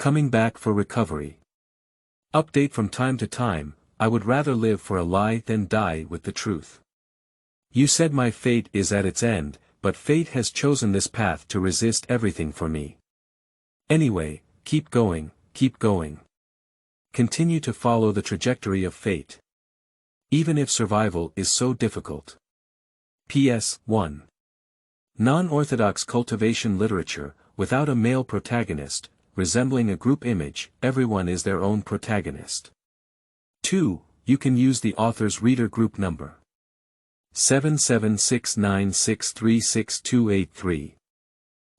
Coming back for recovery. Update from time to time, I would rather live for a lie than die with the truth. You said my fate is at its end, but fate has chosen this path to resist everything for me. Anyway, keep going, keep going. Continue to follow the trajectory of fate. Even if survival is so difficult. PS 1. Non-orthodox cultivation literature, without a male protagonist, resembling a group image, everyone is their own protagonist. 2. You can use the author's reader group number. 7769636283.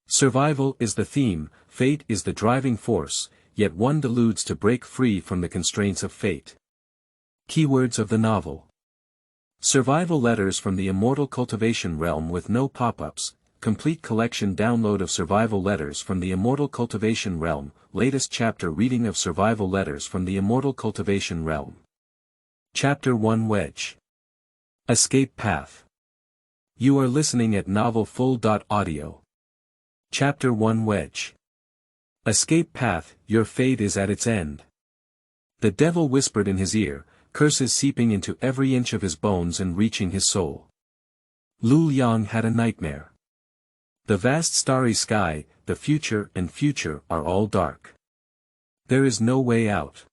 Survival is the theme, fate is the driving force, yet one deludes to break free from the constraints of fate. Keywords of the novel. Survival letters from the Immortal Cultivation realm with no pop-ups, complete collection download of survival letters from the Immortal Cultivation realm, latest chapter reading of survival letters from the Immortal Cultivation realm. Chapter 1 Wedge. Escape Path. You are listening at novelfull.audio. Chapter 1 Wedge. Escape Path, your fate is at its end. The devil whispered in his ear, curses seeping into every inch of his bones and reaching his soul. Liang had a nightmare. The vast starry sky, the future are all dark. There is no way out.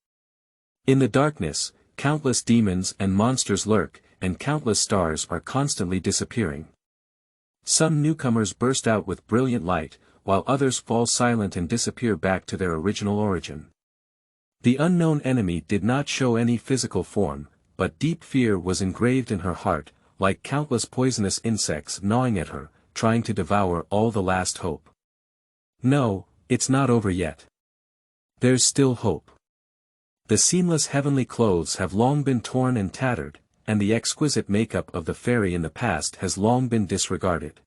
In the darkness, countless demons and monsters lurk, and countless stars are constantly disappearing. Some newcomers burst out with brilliant light, while others fall silent and disappear back to their original origin. The unknown enemy did not show any physical form, but deep fear was engraved in her heart, like countless poisonous insects gnawing at her, trying to devour all the last hope. No, it's not over yet. There's still hope. The seamless heavenly clothes have long been torn and tattered, and the exquisite makeup of the fairy in the past has long been disregarded.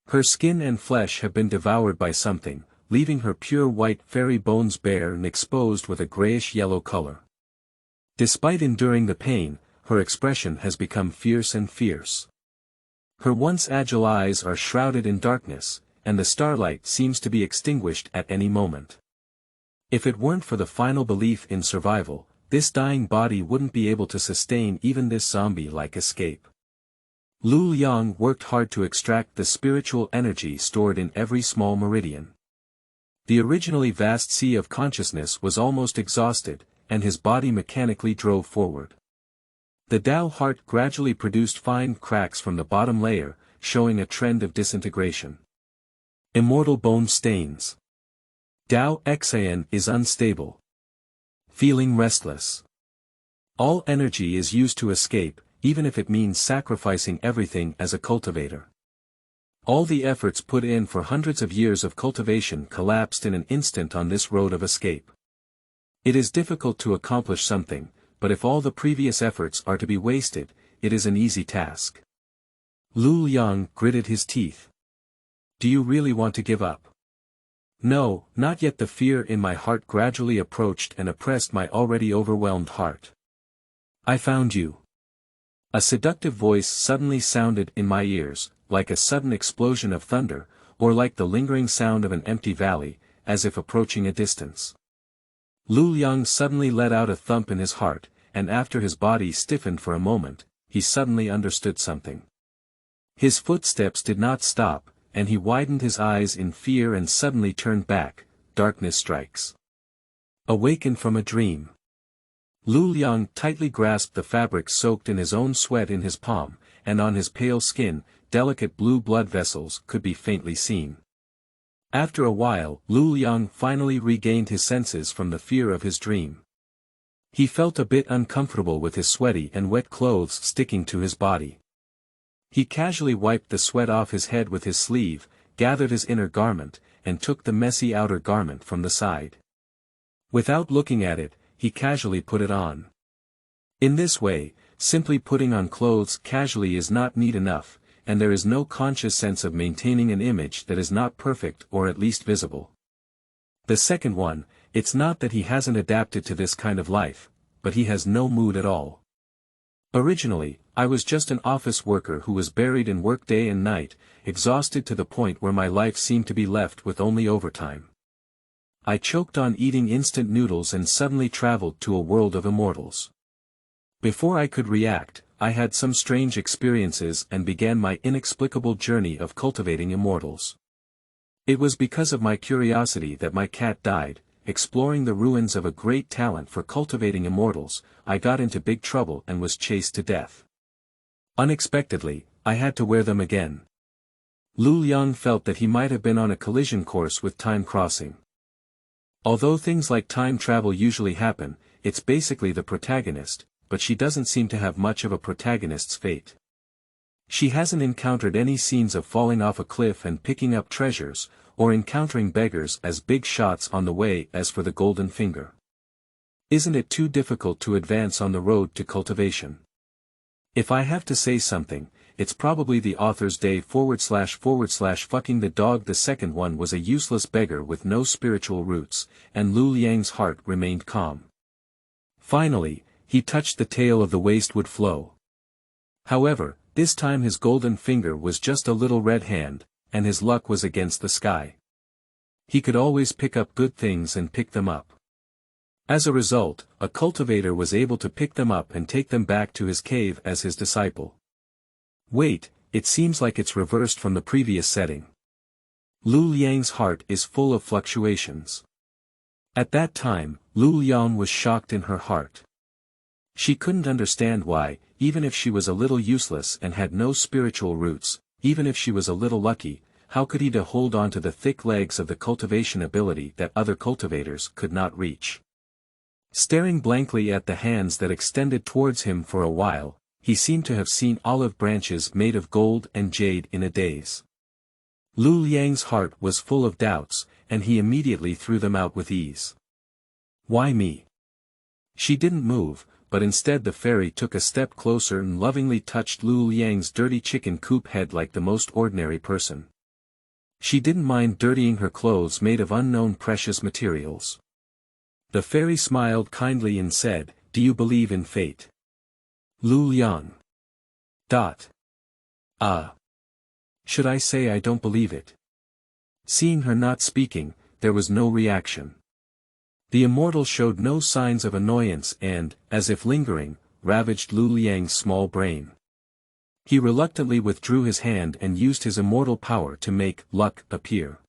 Her skin and flesh have been devoured by something, leaving her pure white fairy bones bare and exposed with a grayish-yellow color. Despite enduring the pain, her expression has become fierce and fierce. Her once agile eyes are shrouded in darkness, and the starlight seems to be extinguished at any moment. If it weren't for the final belief in survival, this dying body wouldn't be able to sustain even this zombie-like escape. Liang worked hard to extract the spiritual energy stored in every small meridian. The originally vast sea of consciousness was almost exhausted, and his body mechanically drove forward. The Tao heart gradually produced fine cracks from the bottom layer, showing a trend of disintegration. Immortal bone stains. Tao Xan is unstable. Feeling restless. All energy is used to escape, even if it means sacrificing everything as a cultivator. All the efforts put in for hundreds of years of cultivation collapsed in an instant on this road of escape. It is difficult to accomplish something, but if all the previous efforts are to be wasted, it is an easy task. Liang gritted his teeth. Do you really want to give up? No, not yet. The fear in my heart gradually approached and oppressed my already overwhelmed heart. I found you. A seductive voice suddenly sounded in my ears, like a sudden explosion of thunder, or like the lingering sound of an empty valley, as if approaching a distance. Liang suddenly let out a thump in his heart, and after his body stiffened for a moment, he suddenly understood something. His footsteps did not stop, and he widened his eyes in fear and suddenly turned back. Darkness strikes. Awakened from a dream. Liang tightly grasped the fabric soaked in his own sweat in his palm, and on his pale skin, delicate blue blood vessels could be faintly seen. After a while, Liang finally regained his senses from the fear of his dream. He felt a bit uncomfortable with his sweaty and wet clothes sticking to his body. He casually wiped the sweat off his head with his sleeve, gathered his inner garment, and took the messy outer garment from the side. Without looking at it, he casually put it on. In this way, simply putting on clothes casually is not neat enough, and there is no conscious sense of maintaining an image that is not perfect or at least visible. The second one, it's not that he hasn't adapted to this kind of life, but he has no mood at all. Originally, I was just an office worker who was buried in work day and night, exhausted to the point where my life seemed to be left with only overtime. I choked on eating instant noodles and suddenly traveled to a world of immortals. Before I could react, I had some strange experiences and began my inexplicable journey of cultivating immortals. It was because of my curiosity that my cat died. Exploring the ruins of a great talent for cultivating immortals, I got into big trouble and was chased to death. Unexpectedly, I had to wear them again. Liang felt that he might have been on a collision course with time crossing. Although things like time travel usually happen, it's basically the protagonist, but she doesn't seem to have much of a protagonist's fate. She hasn't encountered any scenes of falling off a cliff and picking up treasures, or encountering beggars as big shots on the way as for the golden finger. Isn't it too difficult to advance on the road to cultivation? If I have to say something, it's probably the author's day / fucking the dog. The second one was a useless beggar with no spiritual roots, and Liang's heart remained calm. Finally, he touched the tail of the wastewood flow. However, this time his golden finger was just a little red hand, and his luck was against the sky. He could always pick up good things and pick them up. As a result, a cultivator was able to pick them up and take them back to his cave as his disciple. Wait, it seems like it's reversed from the previous setting. Liang's heart is full of fluctuations. At that time, Liang was shocked in her heart. She couldn't understand why, even if she was a little useless and had no spiritual roots, even if she was a little lucky, how could he hold on to the thick legs of the cultivation ability that other cultivators could not reach? Staring blankly at the hands that extended towards him for a while, he seemed to have seen olive branches made of gold and jade in a daze. Liang's heart was full of doubts, and he immediately threw them out with ease. Why me? She didn't move, but instead the fairy took a step closer and lovingly touched Liang's dirty chicken coop head like the most ordinary person. She didn't mind dirtying her clothes made of unknown precious materials. The fairy smiled kindly and said, "Do you believe in fate?" Liang. Should I say I don't believe it? Seeing her not speaking, there was no reaction. The immortal showed no signs of annoyance and, as if lingering, ravaged Liang's small brain. He reluctantly withdrew his hand and used his immortal power to make luck appear.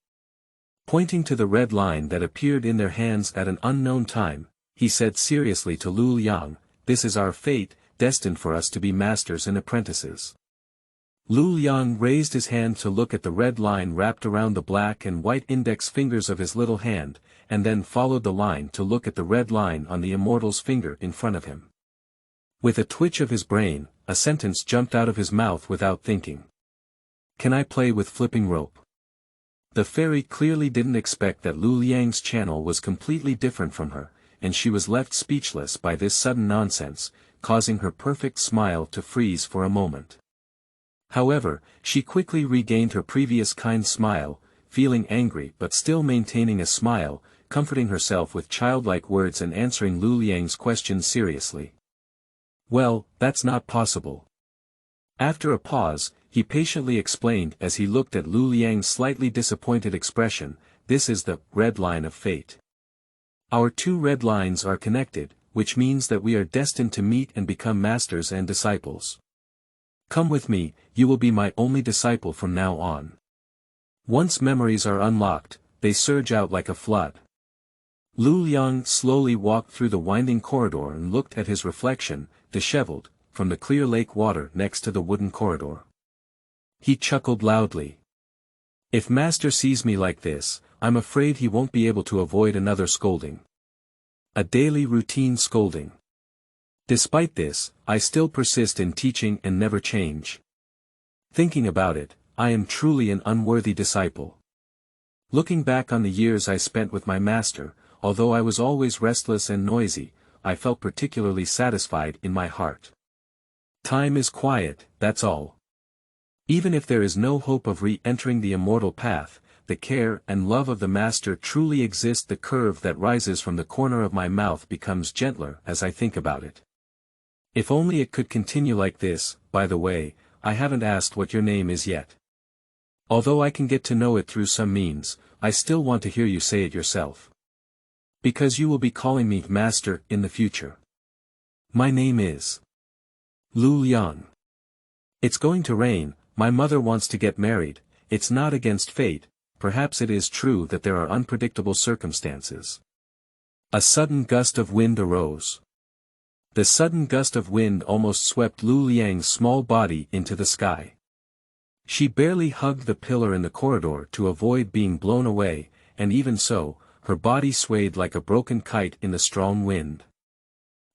Pointing to the red line that appeared in their hands at an unknown time, he said seriously to Liang, "This is our fate, destined for us to be masters and apprentices." Liang raised his hand to look at the red line wrapped around the black and white index fingers of his little hand, and then followed the line to look at the red line on the immortal's finger in front of him. With a twitch of his brain, a sentence jumped out of his mouth without thinking. "Can I play with flipping rope?" The fairy clearly didn't expect that Liang's channel was completely different from her, and she was left speechless by this sudden nonsense, causing her perfect smile to freeze for a moment. However, she quickly regained her previous kind smile, feeling angry but still maintaining a smile, comforting herself with childlike words and answering Liang's questions seriously. "Well, that's not possible." After a pause, he patiently explained as he looked at Liang's slightly disappointed expression, "This is the red line of fate. Our two red lines are connected, which means that we are destined to meet and become masters and disciples. Come with me, you will be my only disciple from now on. Once memories are unlocked, they surge out like a flood." Liang slowly walked through the winding corridor and looked at his reflection, disheveled, from the clear lake water next to the wooden corridor. He chuckled loudly. "If Master sees me like this, I'm afraid he won't be able to avoid another scolding. A daily routine scolding. Despite this, I still persist in teaching and never change. Thinking about it, I am truly an unworthy disciple. Looking back on the years I spent with my master, although I was always restless and noisy, I felt particularly satisfied in my heart. Time is quiet, that's all. Even if there is no hope of re-entering the immortal path, the care and love of the master truly exist. The curve that rises from the corner of my mouth becomes gentler as I think about it. If only it could continue like this. By the way, I haven't asked what your name is yet. Although I can get to know it through some means, I still want to hear you say it yourself." Because you will be calling me Master in the future. My name is Liang. It's going to rain, my mother wants to get married, it's not against fate, perhaps it is true that there are unpredictable circumstances. A sudden gust of wind arose. The sudden gust of wind almost swept Liang's small body into the sky. She barely hugged the pillar in the corridor to avoid being blown away, and even so, her body swayed like a broken kite in the strong wind.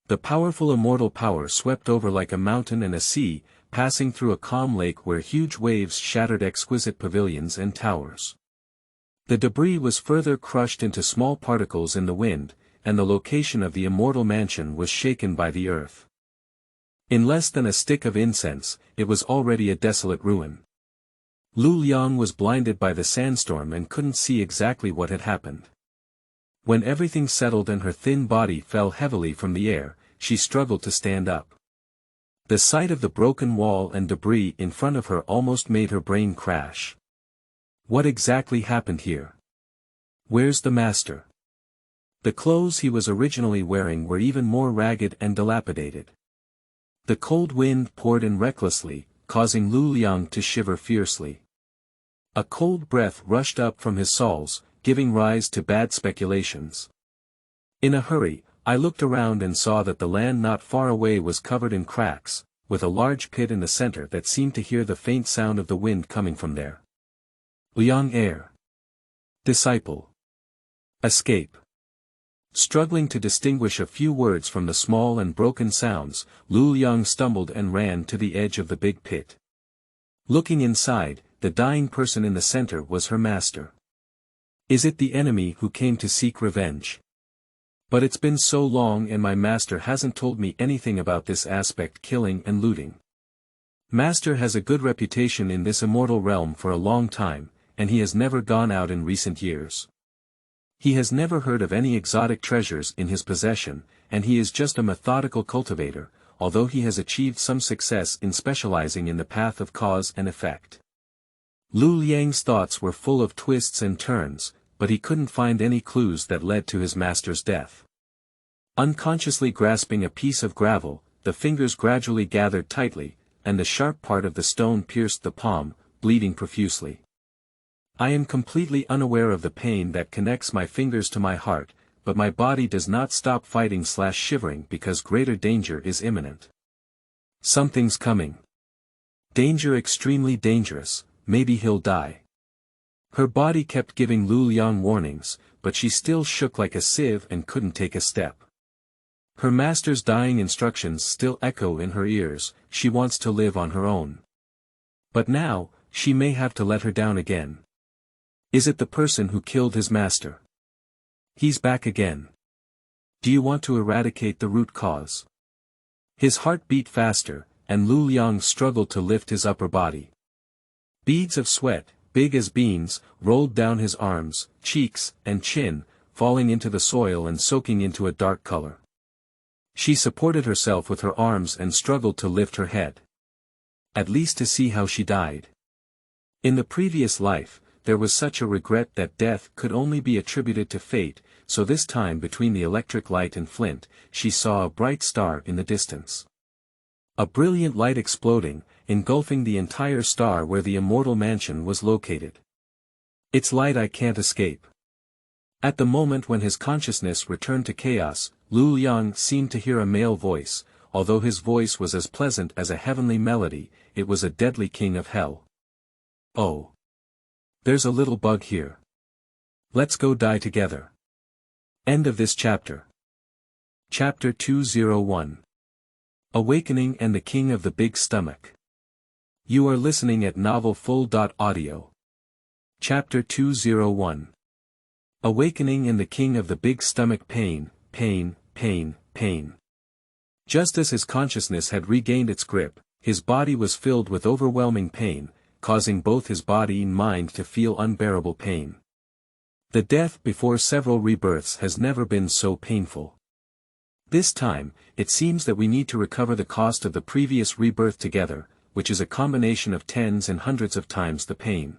The powerful immortal power swept over like a mountain and a sea, passing through a calm lake where huge waves shattered exquisite pavilions and towers. The debris was further crushed into small particles in the wind, and the location of the immortal mansion was shaken by the earth. In less than a stick of incense, it was already a desolate ruin. Liang was blinded by the sandstorm and couldn't see exactly what had happened. When everything settled and her thin body fell heavily from the air, she struggled to stand up. The sight of the broken wall and debris in front of her almost made her brain crash. What exactly happened here? Where's the master? The clothes he was originally wearing were even more ragged and dilapidated. The cold wind poured in recklessly, causing Liang to shiver fiercely. A cold breath rushed up from his soles, giving rise to bad speculations. In a hurry, I looked around and saw that the land not far away was covered in cracks, with a large pit in the center that seemed to hear the faint sound of the wind coming from there. Liang heir. Disciple. Escape. Struggling to distinguish a few words from the small and broken sounds, Liang stumbled and ran to the edge of the big pit. Looking inside, the dying person in the center was her master. Is it the enemy who came to seek revenge? But it's been so long and my master hasn't told me anything about this aspect, killing and looting. Master has a good reputation in this immortal realm for a long time, and he has never gone out in recent years. He has never heard of any exotic treasures in his possession, and he is just a methodical cultivator, although he has achieved some success in specializing in the path of cause and effect. Liang's thoughts were full of twists and turns, but he couldn't find any clues that led to his master's death. Unconsciously grasping a piece of gravel, the fingers gradually gathered tightly, and the sharp part of the stone pierced the palm, bleeding profusely. I am completely unaware of the pain that connects my fingers to my heart, but my body does not stop fighting/shivering because greater danger is imminent. Something's coming. Danger, extremely dangerous, maybe he'll die. Her body kept giving Liang warnings, but she still shook like a sieve and couldn't take a step. Her master's dying instructions still echo in her ears, she wants to live on her own. But now, she may have to let her down again. Is it the person who killed his master? He's back again. Do you want to eradicate the root cause? His heart beat faster, and Liang struggled to lift his upper body. Beads of sweat, big as beans, rolled down his arms, cheeks, and chin, falling into the soil and soaking into a dark color. She supported herself with her arms and struggled to lift her head. At least to see how she died. In the previous life, there was such a regret that death could only be attributed to fate, so this time between the electric light and flint, she saw a bright star in the distance. A brilliant light exploding, engulfing the entire star where the immortal mansion was located. It's light I can't escape. At the moment when his consciousness returned to chaos, Liang seemed to hear a male voice, although his voice was as pleasant as a heavenly melody, it was a deadly king of hell. Oh. There's a little bug here. Let's go die together. End of this chapter. Chapter 201. Awakening and the King of the Big Stomach. You are listening at novelfull.audio. Chapter 201. Awakening and the King of the Big Stomach. Pain, pain, pain, pain. Just as his consciousness had regained its grip, his body was filled with overwhelming pain, causing both his body and mind to feel unbearable pain. The death before several rebirths has never been so painful. This time, it seems that we need to recover the cost of the previous rebirth together, which is a combination of tens and hundreds of times the pain.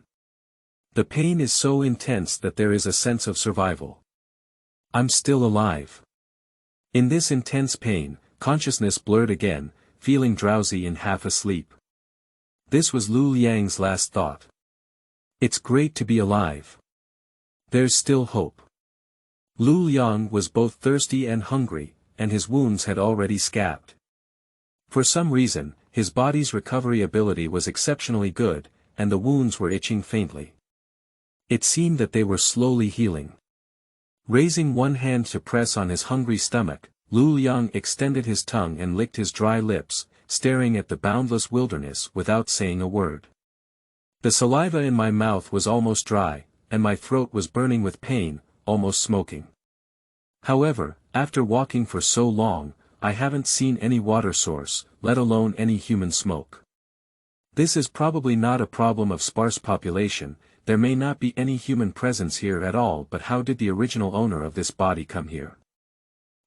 The pain is so intense that there is a sense of survival. I'm still alive. In this intense pain, consciousness blurred again, feeling drowsy and half asleep. This was Lu Liang's last thought. It's great to be alive. There's still hope. Lu Liang was both thirsty and hungry, and his wounds had already scabbed. For some reason, his body's recovery ability was exceptionally good, and the wounds were itching faintly. It seemed that they were slowly healing. Raising one hand to press on his hungry stomach, Lu Liang extended his tongue and licked his dry lips, staring at the boundless wilderness without saying a word. The saliva in my mouth was almost dry, and my throat was burning with pain, almost smoking. However, after walking for so long, I haven't seen any water source, let alone any human smoke. This is probably not a problem of sparse population. There may not be any human presence here at all, but how did the original owner of this body come here?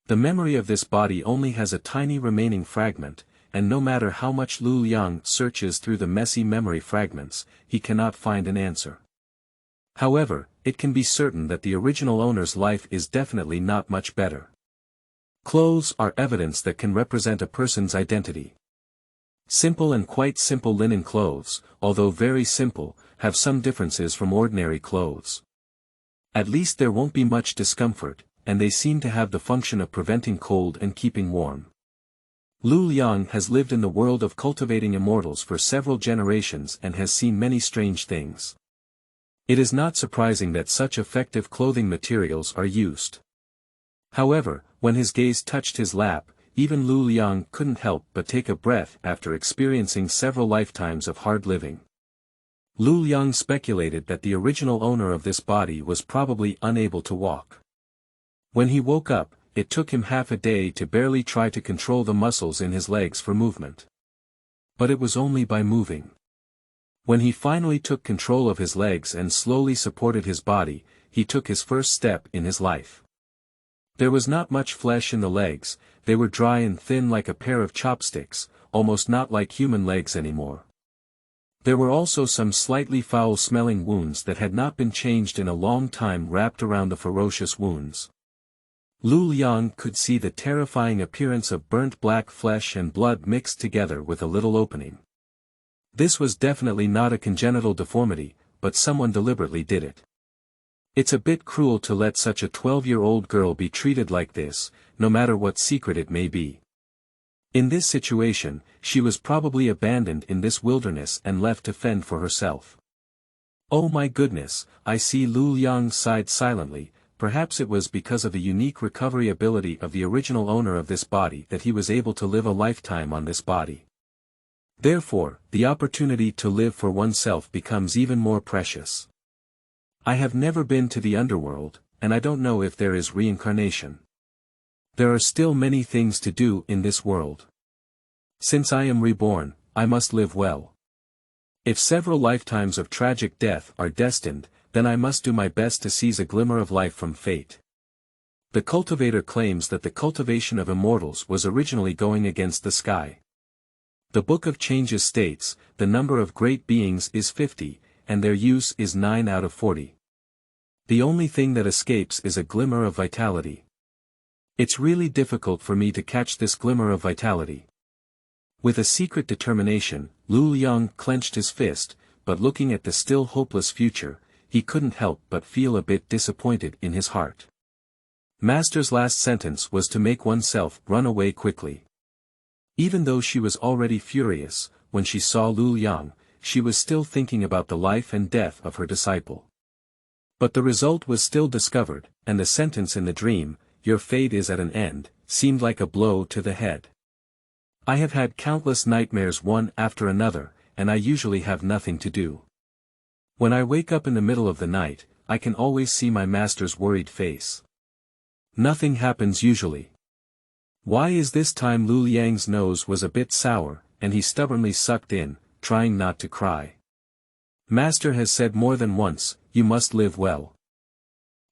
The memory of this body only has a tiny remaining fragment, and no matter how much Lu Liang searches through the messy memory fragments, he cannot find an answer. However, it can be certain that the original owner's life is definitely not much better. Clothes are evidence that can represent a person's identity. Simple and quite simple linen clothes, although very simple, have some differences from ordinary clothes. At least there won't be much discomfort, and they seem to have the function of preventing cold and keeping warm. Lu Liang has lived in the world of cultivating immortals for several generations and has seen many strange things. It is not surprising that such effective clothing materials are used. However, when his gaze touched his lap, even Lu Liang couldn't help but take a breath after experiencing several lifetimes of hard living. Lu Liang speculated that the original owner of this body was probably unable to walk. When he woke up, it took him half a day to barely try to control the muscles in his legs for movement. But it was only by moving. When he finally took control of his legs and slowly supported his body, he took his first step in his life. There was not much flesh in the legs, they were dry and thin like a pair of chopsticks, almost not like human legs anymore. There were also some slightly foul-smelling wounds that had not been changed in a long time wrapped around the ferocious wounds. Lu Liang could see the terrifying appearance of burnt black flesh and blood mixed together with a little opening. This was definitely not a congenital deformity, but someone deliberately did it. It's a bit cruel to let such a 12-year-old girl be treated like this, no matter what secret it may be. In this situation, she was probably abandoned in this wilderness and left to fend for herself. Oh my goodness, I see. Lu Liang sighed silently. Perhaps it was because of the unique recovery ability of the original owner of this body that he was able to live a lifetime on this body. Therefore, the opportunity to live for oneself becomes even more precious. I have never been to the underworld, and I don't know if there is reincarnation. There are still many things to do in this world. Since I am reborn, I must live well. If several lifetimes of tragic death are destined, then I must do my best to seize a glimmer of life from fate. The cultivator claims that the cultivation of immortals was originally going against the sky. The Book of Changes states, the number of great beings is 50, and their use is 9 out of 40. The only thing that escapes is a glimmer of vitality. It's really difficult for me to catch this glimmer of vitality. With a secret determination, Lu Liang clenched his fist, but looking at the still hopeless future, he couldn't help but feel a bit disappointed in his heart. Master's last sentence was to make oneself run away quickly. Even though she was already furious, when she saw Lu Liang, she was still thinking about the life and death of her disciple. But the result was still discovered, and the sentence in the dream, "Your fate is at an end," seemed like a blow to the head. I have had countless nightmares one after another, and I usually have nothing to do. When I wake up in the middle of the night, I can always see my master's worried face. Nothing happens usually. Why is this time? Lu Liang's nose was a bit sour, and he stubbornly sucked in, trying not to cry. Master has said more than once, you must live well.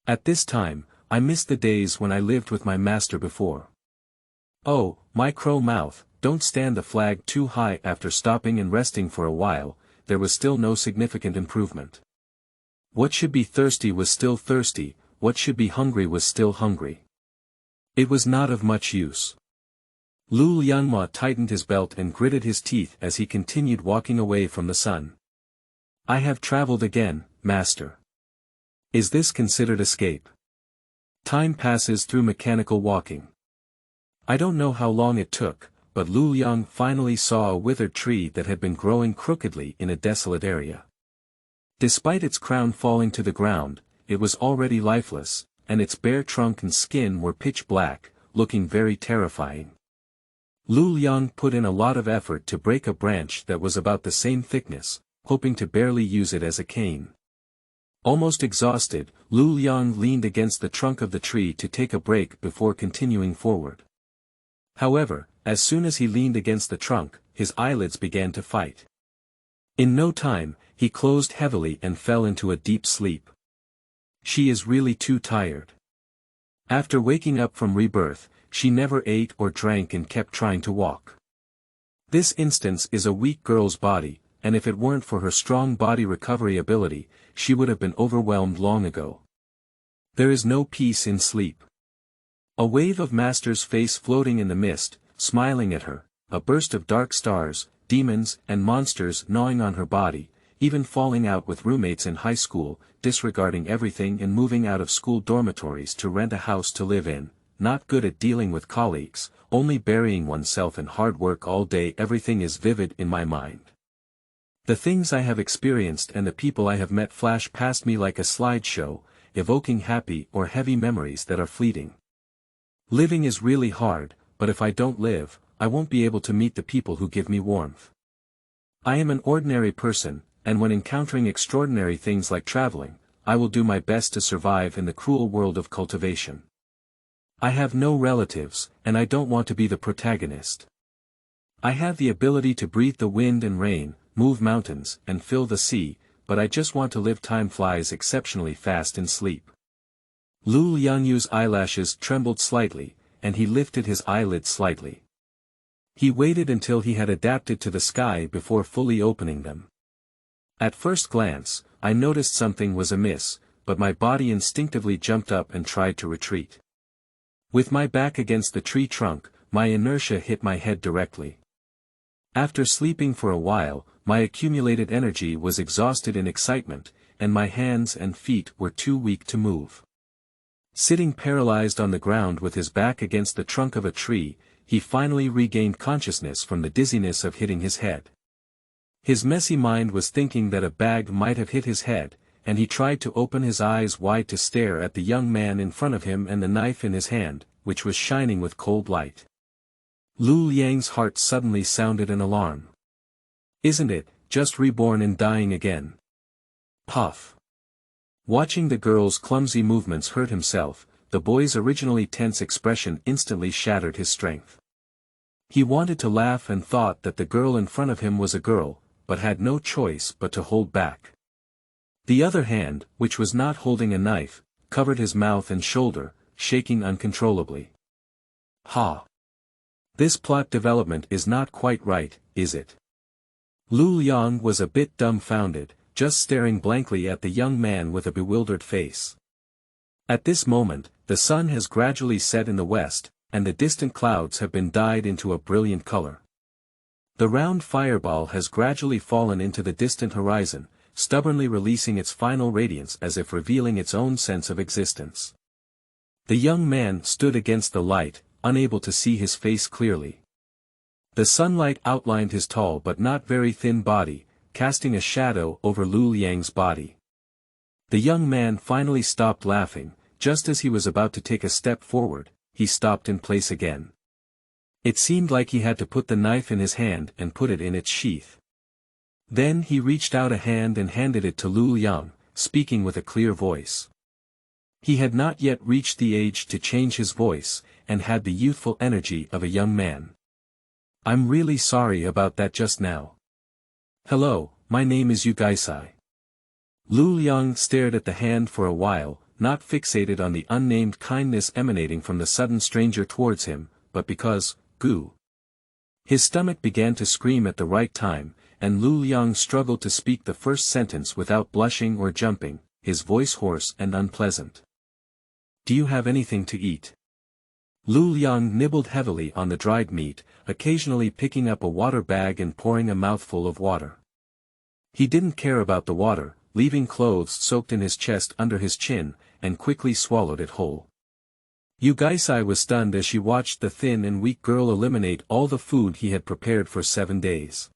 At this time, I miss the days when I lived with my master before. Oh, my crow mouth, don't stand the flag too high. After stopping and resting for a while, there was still no significant improvement. What should be thirsty was still thirsty, what should be hungry was still hungry. It was not of much use. Lu Liangma tightened his belt and gritted his teeth as he continued walking away from the sun. I have traveled again, master. Is this considered escape? Time passes through mechanical walking. I don't know how long it took, but Lu Liang finally saw a withered tree that had been growing crookedly in a desolate area. Despite its crown falling to the ground, it was already lifeless, and its bare trunk and skin were pitch black, looking very terrifying. Lu Liang put in a lot of effort to break a branch that was about the same thickness, hoping to barely use it as a cane. Almost exhausted, Lu Liang leaned against the trunk of the tree to take a break before continuing forward. However, as soon as he leaned against the trunk, his eyelids began to fight. In no time, he closed heavily and fell into a deep sleep. She is really too tired. After waking up from rebirth, she never ate or drank and kept trying to walk. This instance is a weak girl's body, and if it weren't for her strong body recovery ability, she would have been overwhelmed long ago. There is no peace in sleep. A wave of Master's face floating in the mist, smiling at her, a burst of dark stars, demons and monsters gnawing on her body, even falling out with roommates in high school, disregarding everything and moving out of school dormitories to rent a house to live in, not good at dealing with colleagues, only burying oneself in hard work all day. Everything is vivid in my mind. The things I have experienced and the people I have met flash past me like a slideshow, evoking happy or heavy memories that are fleeting. Living is really hard, but if I don't live, I won't be able to meet the people who give me warmth. I am an ordinary person, and when encountering extraordinary things like traveling, I will do my best to survive in the cruel world of cultivation. I have no relatives, and I don't want to be the protagonist. I have the ability to breathe the wind and rain, move mountains, and fill the sea, but I just want to live. Time flies exceptionally fast in sleep. Lu Liangyu's eyelashes trembled slightly, and he lifted his eyelids slightly. He waited until he had adapted to the sky before fully opening them. At first glance, I noticed something was amiss, but my body instinctively jumped up and tried to retreat. With my back against the tree trunk, my inertia hit my head directly. After sleeping for a while, my accumulated energy was exhausted in excitement, and my hands and feet were too weak to move. Sitting paralyzed on the ground with his back against the trunk of a tree, he finally regained consciousness from the dizziness of hitting his head. His messy mind was thinking that a bag might have hit his head, and he tried to open his eyes wide to stare at the young man in front of him and the knife in his hand, which was shining with cold light. Lu Liang's heart suddenly sounded an alarm. Isn't it, just reborn and dying again? Puff. Watching the girl's clumsy movements hurt himself, the boy's originally tense expression instantly shattered his strength. He wanted to laugh and thought that the girl in front of him was a girl, but had no choice but to hold back. The other hand, which was not holding a knife, covered his mouth and shoulder, shaking uncontrollably. Ha! This plot development is not quite right, is it? Lu Liang was a bit dumbfounded, just staring blankly at the young man with a bewildered face. At this moment, the sun has gradually set in the west, and the distant clouds have been dyed into a brilliant color. The round fireball has gradually fallen into the distant horizon, stubbornly releasing its final radiance as if revealing its own sense of existence. The young man stood against the light, unable to see his face clearly. The sunlight outlined his tall but not very thin body, casting a shadow over Lu Liang's body. The young man finally stopped laughing. Just as he was about to take a step forward, he stopped in place again. It seemed like he had to put the knife in his hand and put it in its sheath. Then he reached out a hand and handed it to Lu Liang, speaking with a clear voice. He had not yet reached the age to change his voice, and had the youthful energy of a young man. I'm really sorry about that just now. Hello, my name is Yu Gaisai. Lu Liang stared at the hand for a while, not fixated on the unnamed kindness emanating from the sudden stranger towards him, but because, Gu. His stomach began to scream at the right time, and Lu Liang struggled to speak the first sentence without blushing or jumping, his voice hoarse and unpleasant. Do you have anything to eat? Lu Liang nibbled heavily on the dried meat, occasionally picking up a water bag and pouring a mouthful of water. He didn't care about the water, leaving clothes soaked in his chest under his chin, and quickly swallowed it whole. Yu Gaisai was stunned as she watched the thin and weak girl eliminate all the food he had prepared for 7 days.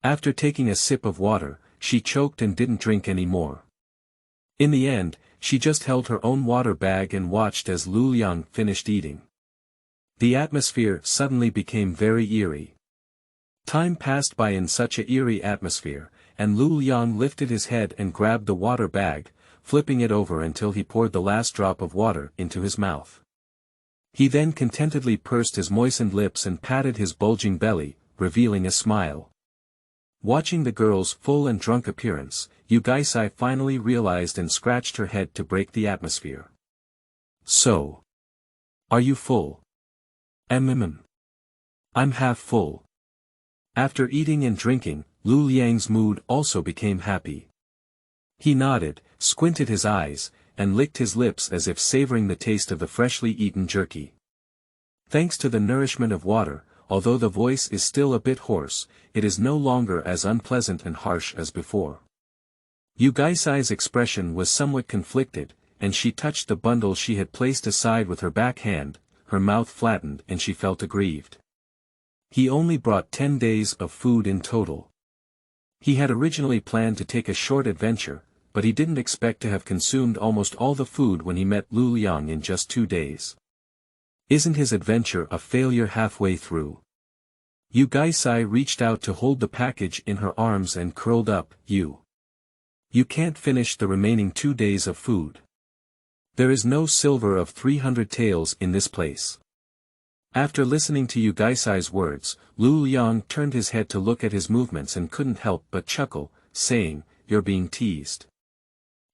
After taking a sip of water, she choked and didn't drink any more. In the end, she just held her own water bag and watched as Lu Liang finished eating. The atmosphere suddenly became very eerie. Time passed by in such an eerie atmosphere, and Lu Liang lifted his head and grabbed the water bag, flipping it over until he poured the last drop of water into his mouth. He then contentedly pursed his moistened lips and patted his bulging belly, revealing a smile. Watching the girl's full and drunk appearance, Yu Gaisai finally realized and scratched her head to break the atmosphere. So. Are you full? I'm half full. After eating and drinking, Lu Liang's mood also became happy. He nodded, squinted his eyes, and licked his lips as if savoring the taste of the freshly eaten jerky. Thanks to the nourishment of water, although the voice is still a bit hoarse, it is no longer as unpleasant and harsh as before. Yu Gaisai's expression was somewhat conflicted, and she touched the bundle she had placed aside with her back hand, her mouth flattened and she felt aggrieved. He only brought 10 days of food in total. He had originally planned to take a short adventure, but he didn't expect to have consumed almost all the food when he met Lu Liang in just 2 days. Isn't his adventure a failure halfway through? Yu Gaisai reached out to hold the package in her arms and curled up. You can't finish the remaining 2 days of food. There is no silver of 300 taels in this place. After listening to Yu Gaisai's words, Lu Liang turned his head to look at his movements and couldn't help but chuckle, saying, "You're being teased.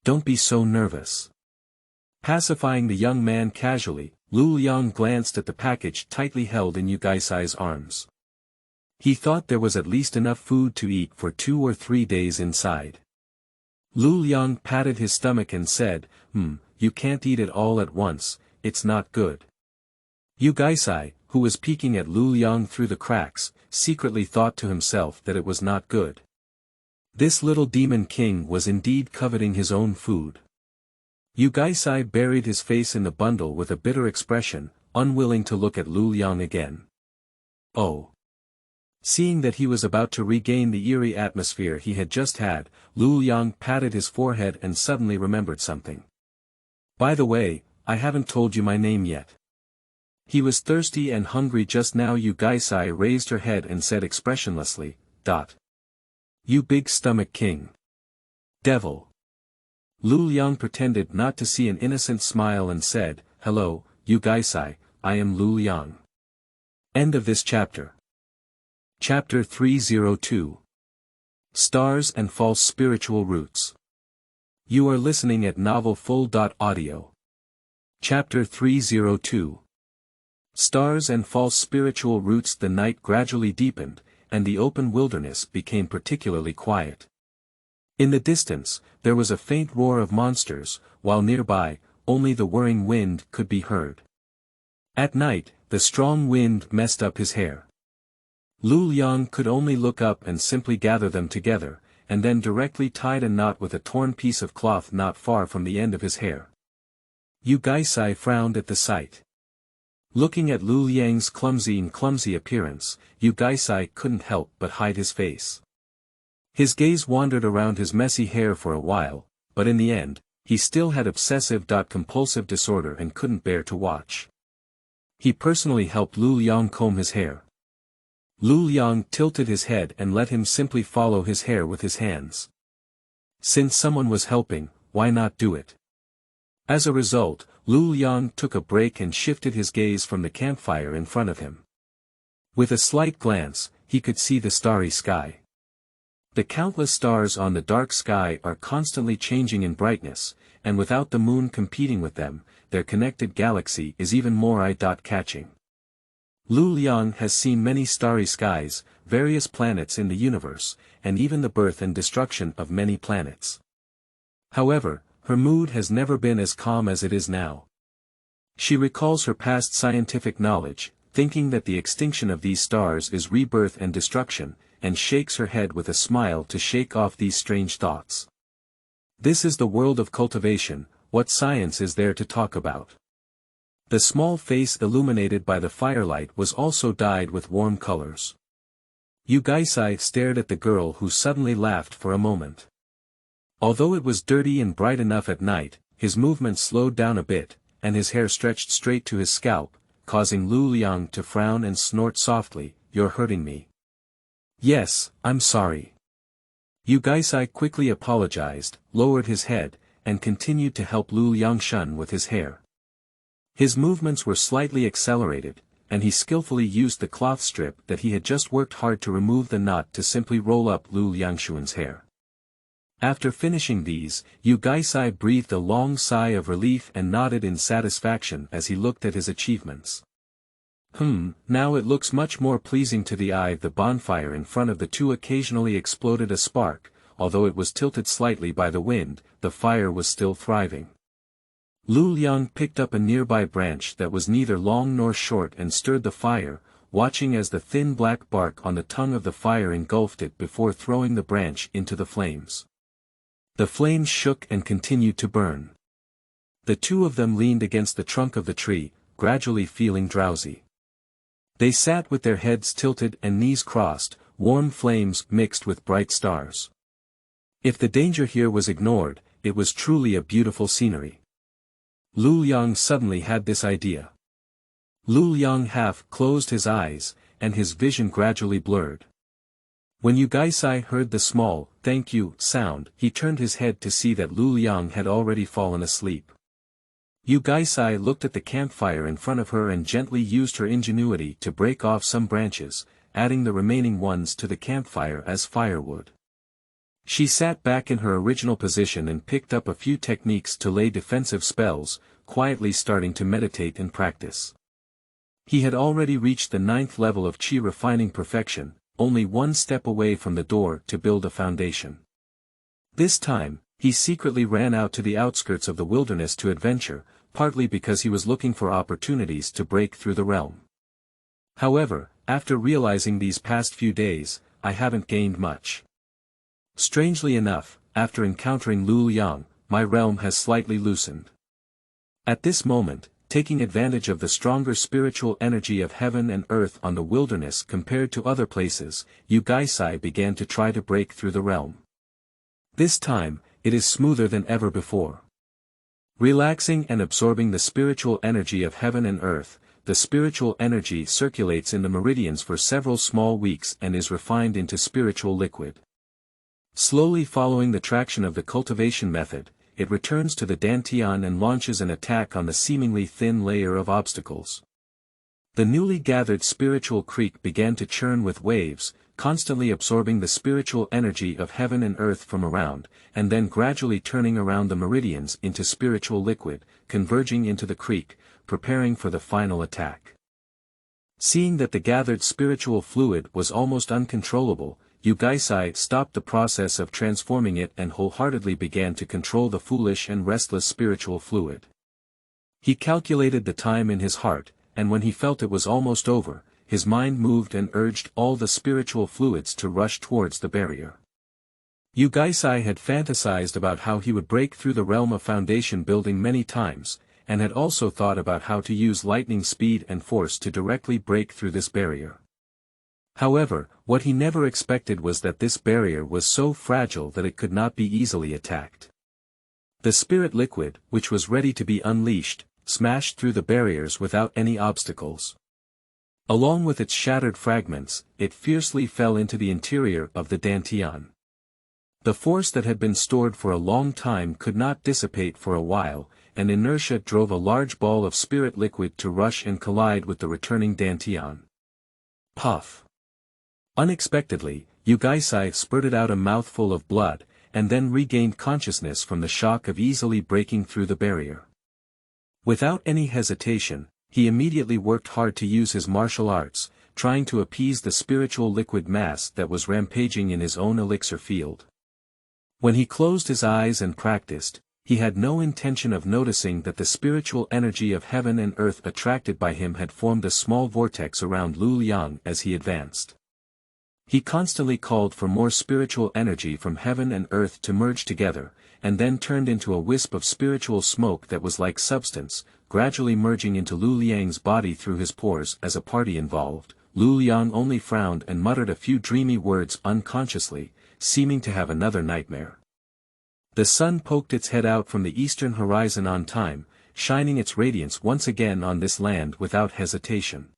Don't be so nervous." Pacifying the young man casually, Lu Liang glanced at the package tightly held in Yu Gaisai's arms. He thought there was at least enough food to eat for 2 or 3 days inside. Lu Liang patted his stomach and said, You can't eat it all at once, it's not good." Yu Gaisai, who was peeking at Lu Liang through the cracks, secretly thought to himself that it was not good. This little demon king was indeed coveting his own food. Yu Gaisai buried his face in the bundle with a bitter expression, unwilling to look at Lu Liang again. Oh. Seeing that he was about to regain the eerie atmosphere he had just had, Lu Liang patted his forehead and suddenly remembered something. "By the way, I haven't told you my name yet." He was thirsty and hungry just now. Yu Gaisai raised her head and said expressionlessly, "You big stomach king. Devil." Lu Liang pretended not to see an innocent smile and said, "Hello, Yu Gaisai, I am Lu Liang." End of this chapter. Chapter 302. Stars and False Spiritual Roots. You are listening at novelfull.audio. Chapter 302. Stars and False Spiritual Roots. The night gradually deepened, and the open wilderness became particularly quiet. In the distance, there was a faint roar of monsters, while nearby, only the whirring wind could be heard. At night, the strong wind messed up his hair. Lu Liang could only look up and simply gather them together, and then directly tied a knot with a torn piece of cloth not far from the end of his hair. Yu Gaisai frowned at the sight. Looking at Lu Liang's clumsy appearance, Yu Gaisai couldn't help but hide his face. His gaze wandered around his messy hair for a while, but in the end, he still had obsessive-compulsive disorder and couldn't bear to watch. He personally helped Lu Liang comb his hair. Lu Liang tilted his head and let him simply follow his hair with his hands. Since someone was helping, why not do it? As a result, Lu Liang took a break and shifted his gaze from the campfire in front of him. With a slight glance, he could see the starry sky. The countless stars on the dark sky are constantly changing in brightness, and without the moon competing with them, their connected galaxy is even more eye-catching. Lu Liang has seen many starry skies, various planets in the universe, and even the birth and destruction of many planets. However, her mood has never been as calm as it is now. She recalls her past scientific knowledge, thinking that the extinction of these stars is rebirth and destruction, and shakes her head with a smile to shake off these strange thoughts. This is the world of cultivation, what science is there to talk about? The small face illuminated by the firelight was also dyed with warm colors. Yu Gaisai stared at the girl who suddenly laughed for a moment. Although it was dirty and bright enough at night, his movements slowed down a bit, and his hair stretched straight to his scalp, causing Lu Liang to frown and snort softly, "You're hurting me." "Yes, I'm sorry." Yu Gaisai quickly apologized, lowered his head, and continued to help Lu Liangshun with his hair. His movements were slightly accelerated, and he skillfully used the cloth strip that he had just worked hard to remove the knot to simply roll up Lu Liangshun's hair. After finishing these, Yu Gaisai breathed a long sigh of relief and nodded in satisfaction as he looked at his achievements. Now it looks much more pleasing to the eye. The bonfire in front of the two occasionally exploded a spark, although it was tilted slightly by the wind, the fire was still thriving. Lu Liang picked up a nearby branch that was neither long nor short and stirred the fire, watching as the thin black bark on the tongue of the fire engulfed it before throwing the branch into the flames. The flames shook and continued to burn. The two of them leaned against the trunk of the tree, gradually feeling drowsy. They sat with their heads tilted and knees crossed, warm flames mixed with bright stars. If the danger here was ignored, it was truly a beautiful scenery. Lu Liang suddenly had this idea. Lu Liang half closed his eyes, and his vision gradually blurred. When Yu Gaisai heard the small, "thank you" sound, he turned his head to see that Lu Liang had already fallen asleep. Yu Gaisai looked at the campfire in front of her and gently used her ingenuity to break off some branches, adding the remaining ones to the campfire as firewood. She sat back in her original position and picked up a few techniques to lay defensive spells, quietly starting to meditate and practice. He had already reached the 9th level of Qi refining perfection, only one step away from the door to build a foundation. This time, he secretly ran out to the outskirts of the wilderness to adventure, partly because he was looking for opportunities to break through the realm. However, after realizing these past few days, I haven't gained much. Strangely enough, after encountering Lu Liang, my realm has slightly loosened. At this moment, taking advantage of the stronger spiritual energy of heaven and earth on the wilderness compared to other places, Yu Gaisai began to try to break through the realm. This time, it is smoother than ever before. Relaxing and absorbing the spiritual energy of heaven and earth, the spiritual energy circulates in the meridians for several small weeks and is refined into spiritual liquid. Slowly following the traction of the cultivation method, it returns to the dantian and launches an attack on the seemingly thin layer of obstacles. The newly gathered spiritual creek began to churn with waves, constantly absorbing the spiritual energy of heaven and earth from around, and then gradually turning around the meridians into spiritual liquid, converging into the creek, preparing for the final attack. Seeing that the gathered spiritual fluid was almost uncontrollable, Yu Gaisai stopped the process of transforming it and wholeheartedly began to control the foolish and restless spiritual fluid. He calculated the time in his heart, and when he felt it was almost over, his mind moved and urged all the spiritual fluids to rush towards the barrier. Yu Gaisai had fantasized about how he would break through the realm of foundation building many times, and had also thought about how to use lightning speed and force to directly break through this barrier. However, what he never expected was that this barrier was so fragile that it could not be easily attacked. The spirit liquid, which was ready to be unleashed, smashed through the barriers without any obstacles. Along with its shattered fragments, it fiercely fell into the interior of the dantian. The force that had been stored for a long time could not dissipate for a while, and inertia drove a large ball of spirit liquid to rush and collide with the returning dantian. Puff! Unexpectedly, Yu Gaisai spurted out a mouthful of blood, and then regained consciousness from the shock of easily breaking through the barrier. Without any hesitation, he immediately worked hard to use his martial arts, trying to appease the spiritual liquid mass that was rampaging in his own elixir field. When he closed his eyes and practiced, He had no intention of noticing that the spiritual energy of heaven and earth attracted by him had formed a small vortex around Lu Liang as he advanced. He constantly called for more spiritual energy from heaven and earth to merge together, and then turned into a wisp of spiritual smoke that was like substance, gradually merging into Lu Liang's body through his pores. As a party involved, Lu Liang only frowned and muttered a few dreamy words unconsciously, seeming to have another nightmare. The sun poked its head out from the eastern horizon on time, shining its radiance once again on this land without hesitation.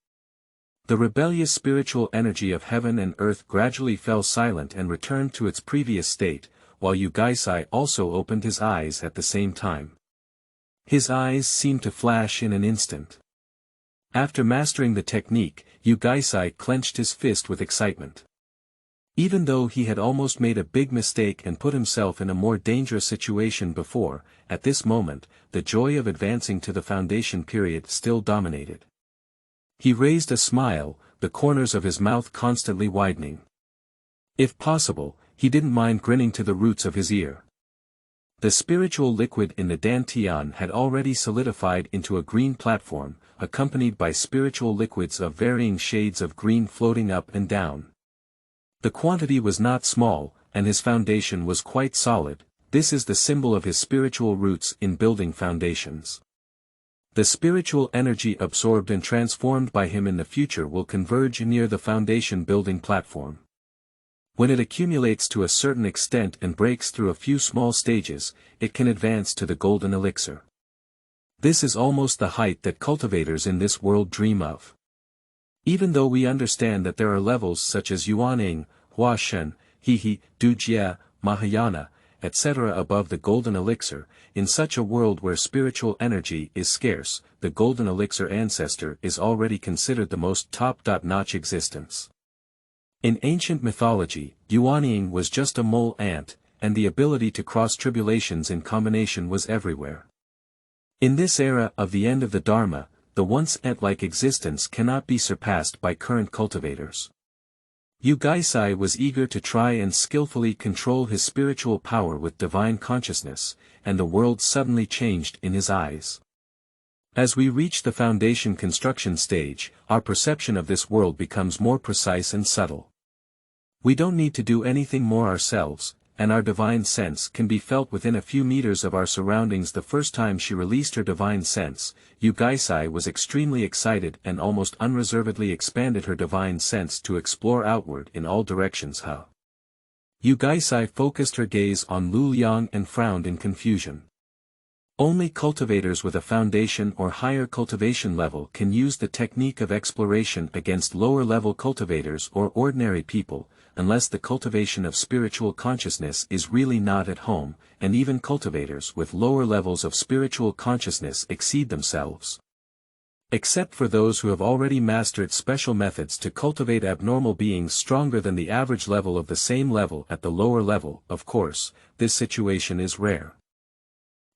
The rebellious spiritual energy of heaven and earth gradually fell silent and returned to its previous state, while Yu Gaisai also opened his eyes at the same time. His eyes seemed to flash in an instant. After mastering the technique, Yu Gaisai clenched his fist with excitement. Even though he had almost made a big mistake and put himself in a more dangerous situation before, at this moment, the joy of advancing to the foundation period still dominated. He raised a smile, the corners of his mouth constantly widening. If possible, he didn't mind grinning to the roots of his ear. The spiritual liquid in the dantian had already solidified into a green platform, accompanied by spiritual liquids of varying shades of green floating up and down. The quantity was not small, and his foundation was quite solid. This is the symbol of his spiritual roots in building foundations. The spiritual energy absorbed and transformed by him in the future will converge near the foundation building platform. When it accumulates to a certain extent and breaks through a few small stages, it can advance to the golden elixir. This is almost the height that cultivators in this world dream of. Even though we understand that there are levels such as Yuaning, Huashen, Hehe, Dujie, Mahayana, etc. above the golden elixir, in such a world where spiritual energy is scarce, the golden elixir ancestor is already considered the most top-notch existence. In ancient mythology, Yuaning was just a mole ant, and the ability to cross tribulations in combination was everywhere. In this era of the end of the Dharma, the once ant-like existence cannot be surpassed by current cultivators. Yu Gaisai was eager to try and skillfully control his spiritual power with divine consciousness, and the world suddenly changed in his eyes. As we reach the foundation construction stage, our perception of this world becomes more precise and subtle. We don't need to do anything more ourselves, and our divine sense can be felt within a few meters of our surroundings. The first time she released her divine sense, Yu Gaisai was extremely excited and almost unreservedly expanded her divine sense to explore outward in all directions. Yu Gaisai focused her gaze on Lu Liang and frowned in confusion. Only cultivators with a foundation or higher cultivation level can use the technique of exploration against lower-level cultivators or ordinary people, unless the cultivation of spiritual consciousness is really not at home, and even cultivators with lower levels of spiritual consciousness exceed themselves. Except for those who have already mastered special methods to cultivate abnormal beings stronger than the average level of the same level at the lower level, of course, this situation is rare.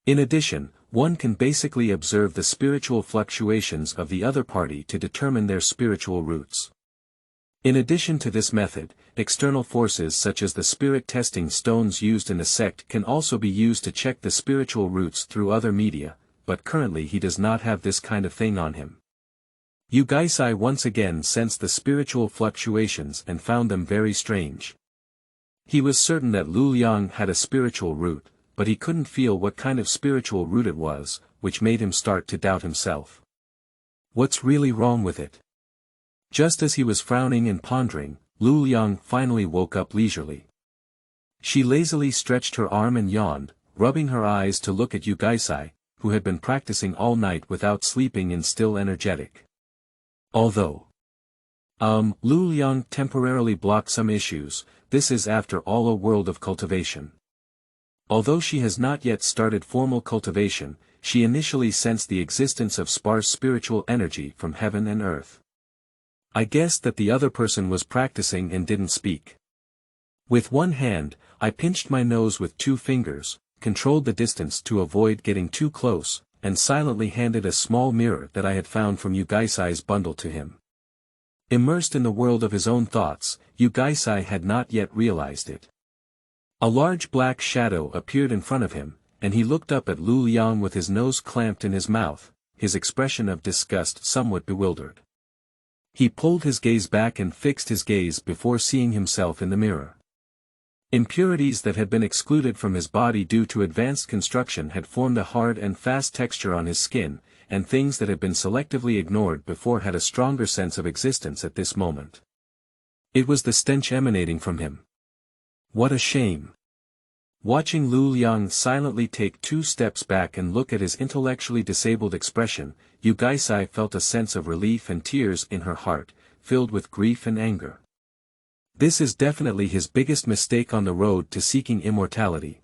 In addition, one can basically observe the spiritual fluctuations of the other party to determine their spiritual roots. In addition to this method, external forces such as the spirit testing stones used in the sect can also be used to check the spiritual roots through other media, but currently he does not have this kind of thing on him. Yu Gaisai once again sensed the spiritual fluctuations and found them very strange. He was certain that Lu Liang had a spiritual root, but he couldn't feel what kind of spiritual root it was, which made him start to doubt himself. What's really wrong with it? Just as he was frowning and pondering, Lu Liang finally woke up leisurely. She lazily stretched her arm and yawned, rubbing her eyes to look at Yu Gaisai, who had been practicing all night without sleeping and still energetic. Although Lu Liang temporarily blocked some issues, this is after all a world of cultivation. Although she has not yet started formal cultivation, she initially sensed the existence of sparse spiritual energy from heaven and earth. I guessed that the other person was practicing and didn't speak. With one hand, I pinched my nose with 2 fingers, controlled the distance to avoid getting too close, and silently handed a small mirror that I had found from Yu Gaisai's bundle to him. Immersed in the world of his own thoughts, Yu Gaisai had not yet realized it. A large black shadow appeared in front of him, and he looked up at Lu Liang with his nose clamped in his mouth, his expression of disgust somewhat bewildered. He pulled his gaze back and fixed his gaze before seeing himself in the mirror. Impurities that had been excluded from his body due to advanced construction had formed a hard and fast texture on his skin, and things that had been selectively ignored before had a stronger sense of existence at this moment. It was the stench emanating from him. What a shame. Watching Lu Liang silently take 2 steps back and look at his intellectually disabled expression, Yu Gaisai felt a sense of relief and tears in her heart, filled with grief and anger. This is definitely his biggest mistake on the road to seeking immortality.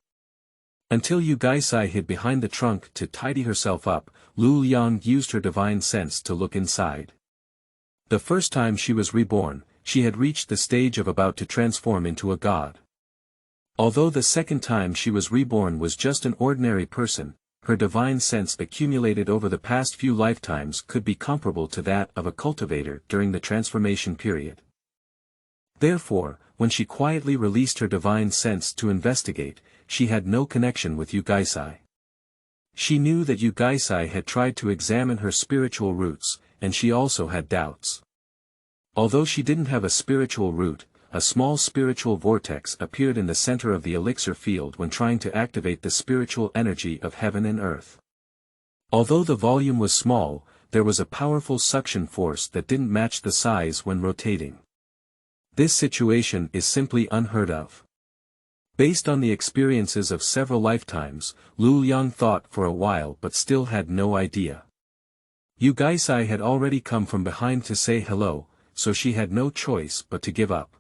Until Yu Gaisai hid behind the trunk to tidy herself up, Lu Liang used her divine sense to look inside. The first time she was reborn, she had reached the stage of about to transform into a god. Although the second time she was reborn was just an ordinary person, her divine sense accumulated over the past few lifetimes could be comparable to that of a cultivator during the transformation period. Therefore, when she quietly released her divine sense to investigate, she had no connection with Yu Gaisai. She knew that Yu Gaisai had tried to examine her spiritual roots, and she also had doubts. Although she didn't have a spiritual root, a small spiritual vortex appeared in the center of the elixir field when trying to activate the spiritual energy of heaven and earth. Although the volume was small, there was a powerful suction force that didn't match the size when rotating. This situation is simply unheard of. Based on the experiences of several lifetimes, Lu Liang thought for a while but still had no idea. Yu Gaisai had already come from behind to say hello, so she had no choice but to give up.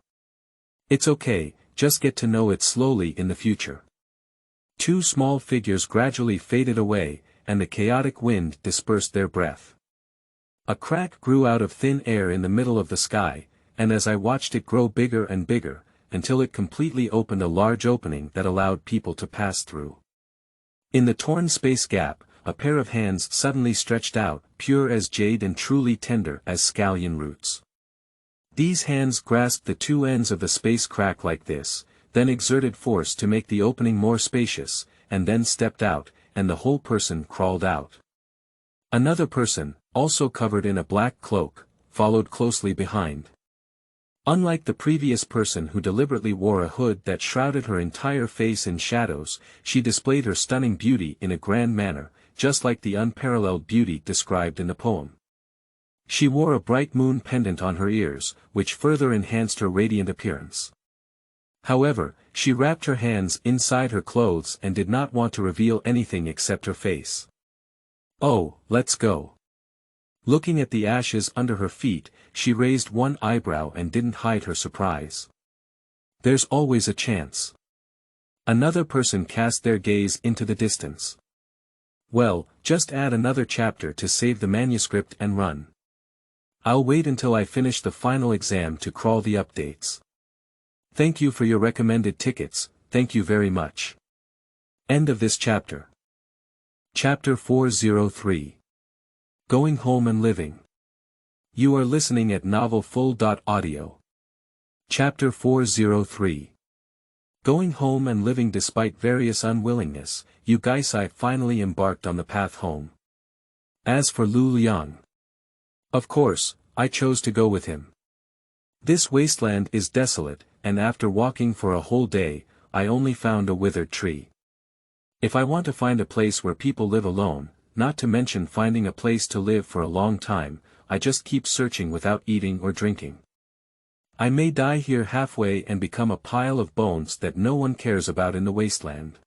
It's okay, just get to know it slowly in the future. 2 small figures gradually faded away, and the chaotic wind dispersed their breath. A crack grew out of thin air in the middle of the sky, and as I watched it grow bigger and bigger, until it completely opened a large opening that allowed people to pass through. In the torn space gap, a pair of hands suddenly stretched out, pure as jade and truly tender as scallion roots. These hands grasped the 2 ends of the space crack like this, then exerted force to make the opening more spacious, and then stepped out, and the whole person crawled out. Another person, also covered in a black cloak, followed closely behind. Unlike the previous person who deliberately wore a hood that shrouded her entire face in shadows, she displayed her stunning beauty in a grand manner, just like the unparalleled beauty described in the poem. She wore a bright moon pendant on her ears, which further enhanced her radiant appearance. However, she wrapped her hands inside her clothes and did not want to reveal anything except her face. Oh, let's go. Looking at the ashes under her feet, she raised one eyebrow and didn't hide her surprise. There's always a chance. Another person cast their gaze into the distance. Well, just add another chapter to save the manuscript and run. I'll wait until I finish the final exam to crawl the updates. Thank you for your recommended tickets, thank you very much. End of this chapter. Chapter 403. Going Home and Living. You are listening at novelfull.audio. Chapter 403. Going home and living. Despite various unwillingness, Yu Gaisai finally embarked on the path home. As for Lu Liang, of course, I chose to go with him. This wasteland is desolate, and after walking for a whole day, I only found a withered tree. If I want to find a place where people live alone, not to mention finding a place to live for a long time, I just keep searching without eating or drinking. I may die here halfway and become a pile of bones that no one cares about in the wasteland.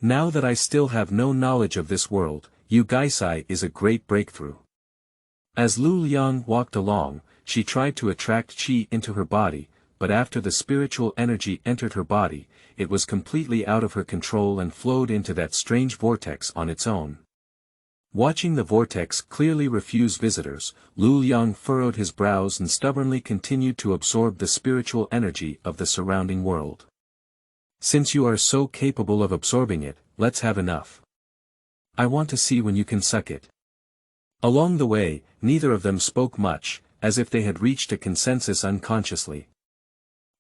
Now that I still have no knowledge of this world, Yu Gaisai is a great breakthrough. As Lu Liang walked along, she tried to attract qi into her body, but after the spiritual energy entered her body, it was completely out of her control and flowed into that strange vortex on its own. Watching the vortex clearly refuse visitors, Lu Liang furrowed his brows and stubbornly continued to absorb the spiritual energy of the surrounding world. Since you are so capable of absorbing it, let's have enough. I want to see when you can suck it. Along the way, neither of them spoke much, as if they had reached a consensus unconsciously.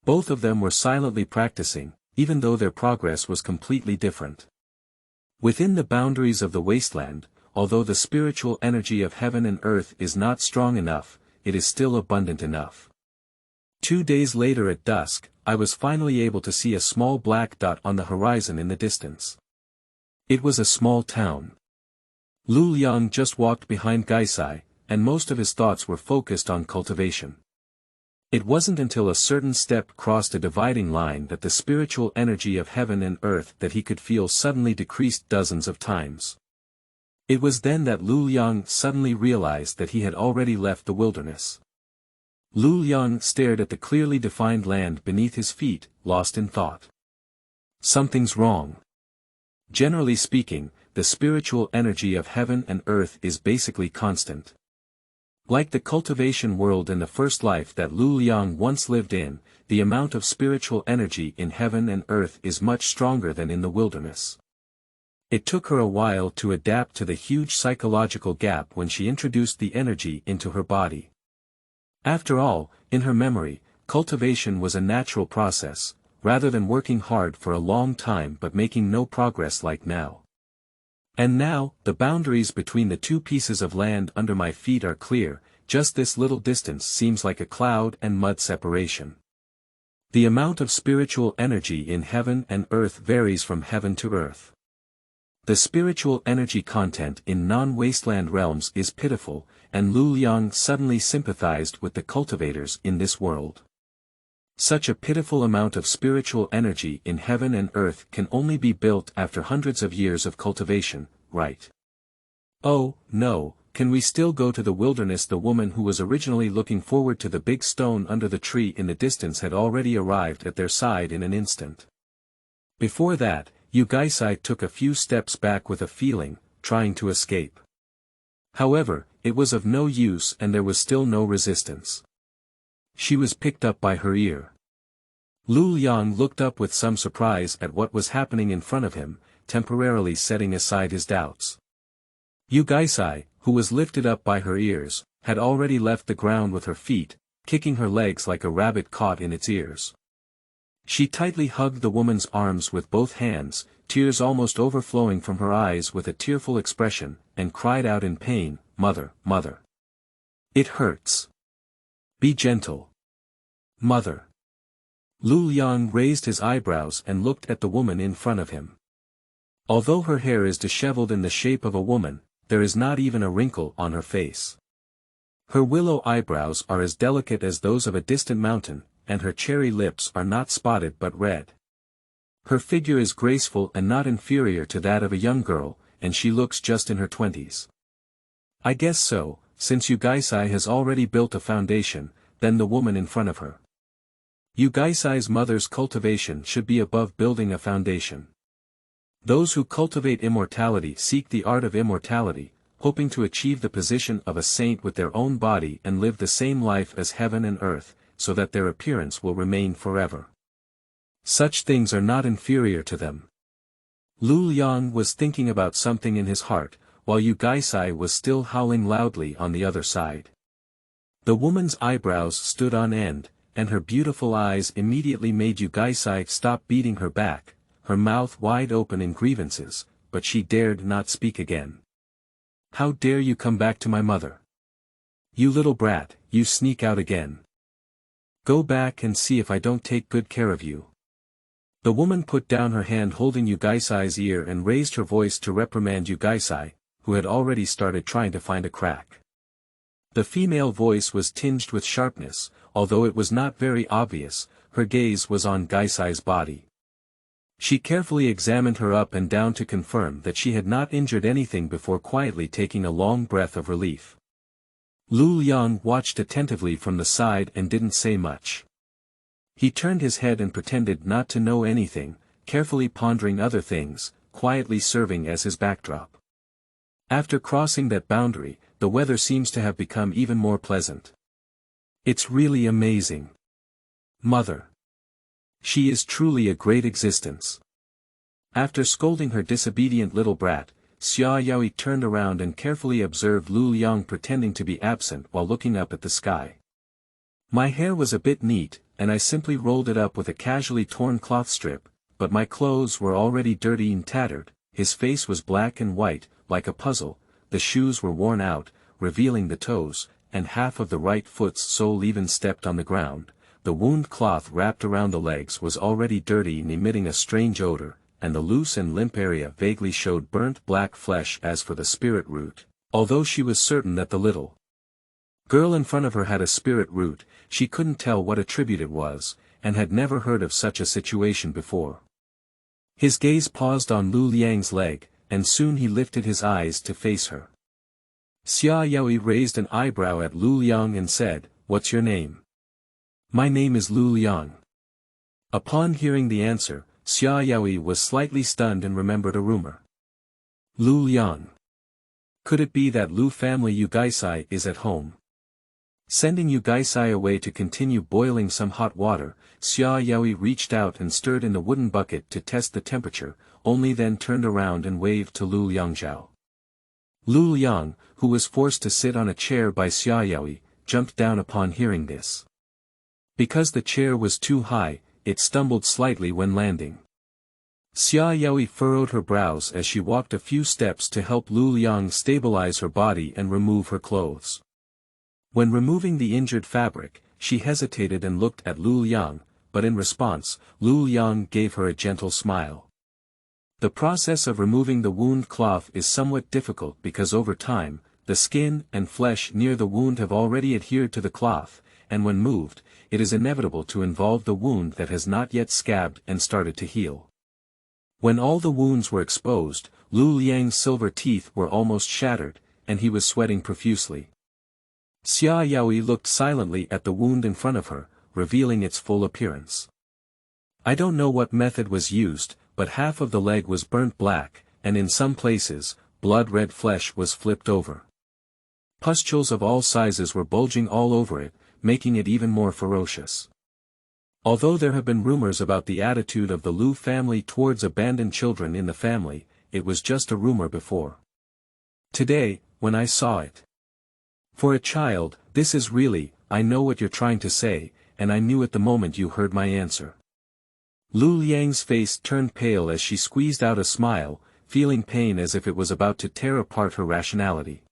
Both of them were silently practicing, even though their progress was completely different. Within the boundaries of the wasteland, although the spiritual energy of heaven and earth is not strong enough, it is still abundant enough. 2 days later at dusk, I was finally able to see a small black dot on the horizon in the distance. It was a small town. Lu Liang just walked behind Gaisai, and most of his thoughts were focused on cultivation. It wasn't until a certain step crossed a dividing line that the spiritual energy of heaven and earth that he could feel suddenly decreased dozens of times. It was then that Lu Liang suddenly realized that he had already left the wilderness. Lu Liang stared at the clearly defined land beneath his feet, lost in thought. Something's wrong. Generally speaking, the spiritual energy of heaven and earth is basically constant. Like the cultivation world and the first life that Lu Liang once lived in, the amount of spiritual energy in heaven and earth is much stronger than in the wilderness. It took her a while to adapt to the huge psychological gap when she introduced the energy into her body. After all, in her memory, cultivation was a natural process, rather than working hard for a long time but making no progress like now. And now, the boundaries between the two pieces of land under my feet are clear, just this little distance seems like a cloud and mud separation. The amount of spiritual energy in heaven and earth varies from heaven to earth. The spiritual energy content in non-wasteland realms is pitiful, and Lu Liang suddenly sympathized with the cultivators in this world. Such a pitiful amount of spiritual energy in heaven and earth can only be built after hundreds of years of cultivation, right? Oh, no, can we still go to the wilderness? The woman who was originally looking forward to the big stone under the tree in the distance had already arrived at their side in an instant. Before that, Yu Gaisai took a few steps back with a feeling, trying to escape. However, it was of no use and there was still no resistance. She was picked up by her ear. Lu Liang looked up with some surprise at what was happening in front of him, temporarily setting aside his doubts. Yu Gaisai, who was lifted up by her ears, had already left the ground with her feet, kicking her legs like a rabbit caught in its ears. She tightly hugged the woman's arms with both hands, tears almost overflowing from her eyes with a tearful expression, and cried out in pain, "Mother, mother. It hurts. Be gentle. Mother." Lu Liang raised his eyebrows and looked at the woman in front of him. Although her hair is disheveled in the shape of a woman, there is not even a wrinkle on her face. Her willow eyebrows are as delicate as those of a distant mountain, and her cherry lips are not spotted but red. Her figure is graceful and not inferior to that of a young girl, and she looks just in her 20s. I guess so, since Yu Gaisai has already built a foundation, then the woman in front of her. Yu Gaisai's mother's cultivation should be above building a foundation. Those who cultivate immortality seek the art of immortality, hoping to achieve the position of a saint with their own body and live the same life as heaven and earth, so that their appearance will remain forever. Such things are not inferior to them. Lu Liang was thinking about something in his heart, while Yu Gaisai was still howling loudly on the other side. The woman's eyebrows stood on end, and her beautiful eyes immediately made Yu Gaisai stop beating her back, her mouth wide open in grievances, but she dared not speak again. "How dare you come back to my mother? You little brat, you sneak out again. Go back and see if I don't take good care of you." The woman put down her hand holding Yu Gaisai's ear and raised her voice to reprimand Yu Gaisai, who had already started trying to find a crack. The female voice was tinged with sharpness, although it was not very obvious. Her gaze was on Gaisai's body. She carefully examined her up and down to confirm that she had not injured anything before quietly taking a long breath of relief. Lu Liang watched attentively from the side and didn't say much. He turned his head and pretended not to know anything, carefully pondering other things, quietly serving as his backdrop. After crossing that boundary, the weather seems to have become even more pleasant. It's really amazing. Mother. She is truly a great existence. After scolding her disobedient little brat, Xia Yaoi turned around and carefully observed Lu Liang pretending to be absent while looking up at the sky. My hair was a bit neat, and I simply rolled it up with a casually torn cloth strip, but my clothes were already dirty and tattered, his face was black and white, like a puzzle, the shoes were worn out, revealing the toes, and half of the right foot's sole even stepped on the ground. The wound cloth wrapped around the legs was already dirty and emitting a strange odor, and the loose and limp area vaguely showed burnt black flesh. As for the spirit root, although she was certain that the little girl in front of her had a spirit root, she couldn't tell what attribute it was, and had never heard of such a situation before. His gaze paused on Lu Liang's leg, and soon he lifted his eyes to face her. Xia Yaoi raised an eyebrow at Lu Liang and said, "What's your name?" "My name is Lu Liang." Upon hearing the answer, Xia Yaoi was slightly stunned and remembered a rumor. Lu Liang. Could it be that Lu family Yugaisai is at home? Sending Yugaisai away to continue boiling some hot water, Xia Yaoi reached out and stirred in the wooden bucket to test the temperature, only then turned around and waved to Lu Liangzhao. Lu Liang, who was forced to sit on a chair by Xia Yaoi, jumped down upon hearing this. Because the chair was too high, it stumbled slightly when landing. Xia Yaoi furrowed her brows as she walked a few steps to help Lu Liang stabilize her body and remove her clothes. When removing the injured fabric, she hesitated and looked at Lu Liang, but in response, Lu Liang gave her a gentle smile. The process of removing the wound cloth is somewhat difficult because over time, the skin and flesh near the wound have already adhered to the cloth, and when moved, it is inevitable to involve the wound that has not yet scabbed and started to heal. When all the wounds were exposed, Lu Liang's silver teeth were almost shattered, and he was sweating profusely. Xia Yaoi looked silently at the wound in front of her, revealing its full appearance. I don't know what method was used, but half of the leg was burnt black, and in some places, blood-red flesh was flipped over. Pustules of all sizes were bulging all over it, making it even more ferocious. Although there have been rumors about the attitude of the Lu family towards abandoned children in the family, it was just a rumor before. Today, when I saw it. For a child, this is really, I know what you're trying to say, and I knew it the moment you heard my answer. Lu Liang's face turned pale as she squeezed out a smile, feeling pain as if it was about to tear apart her rationality.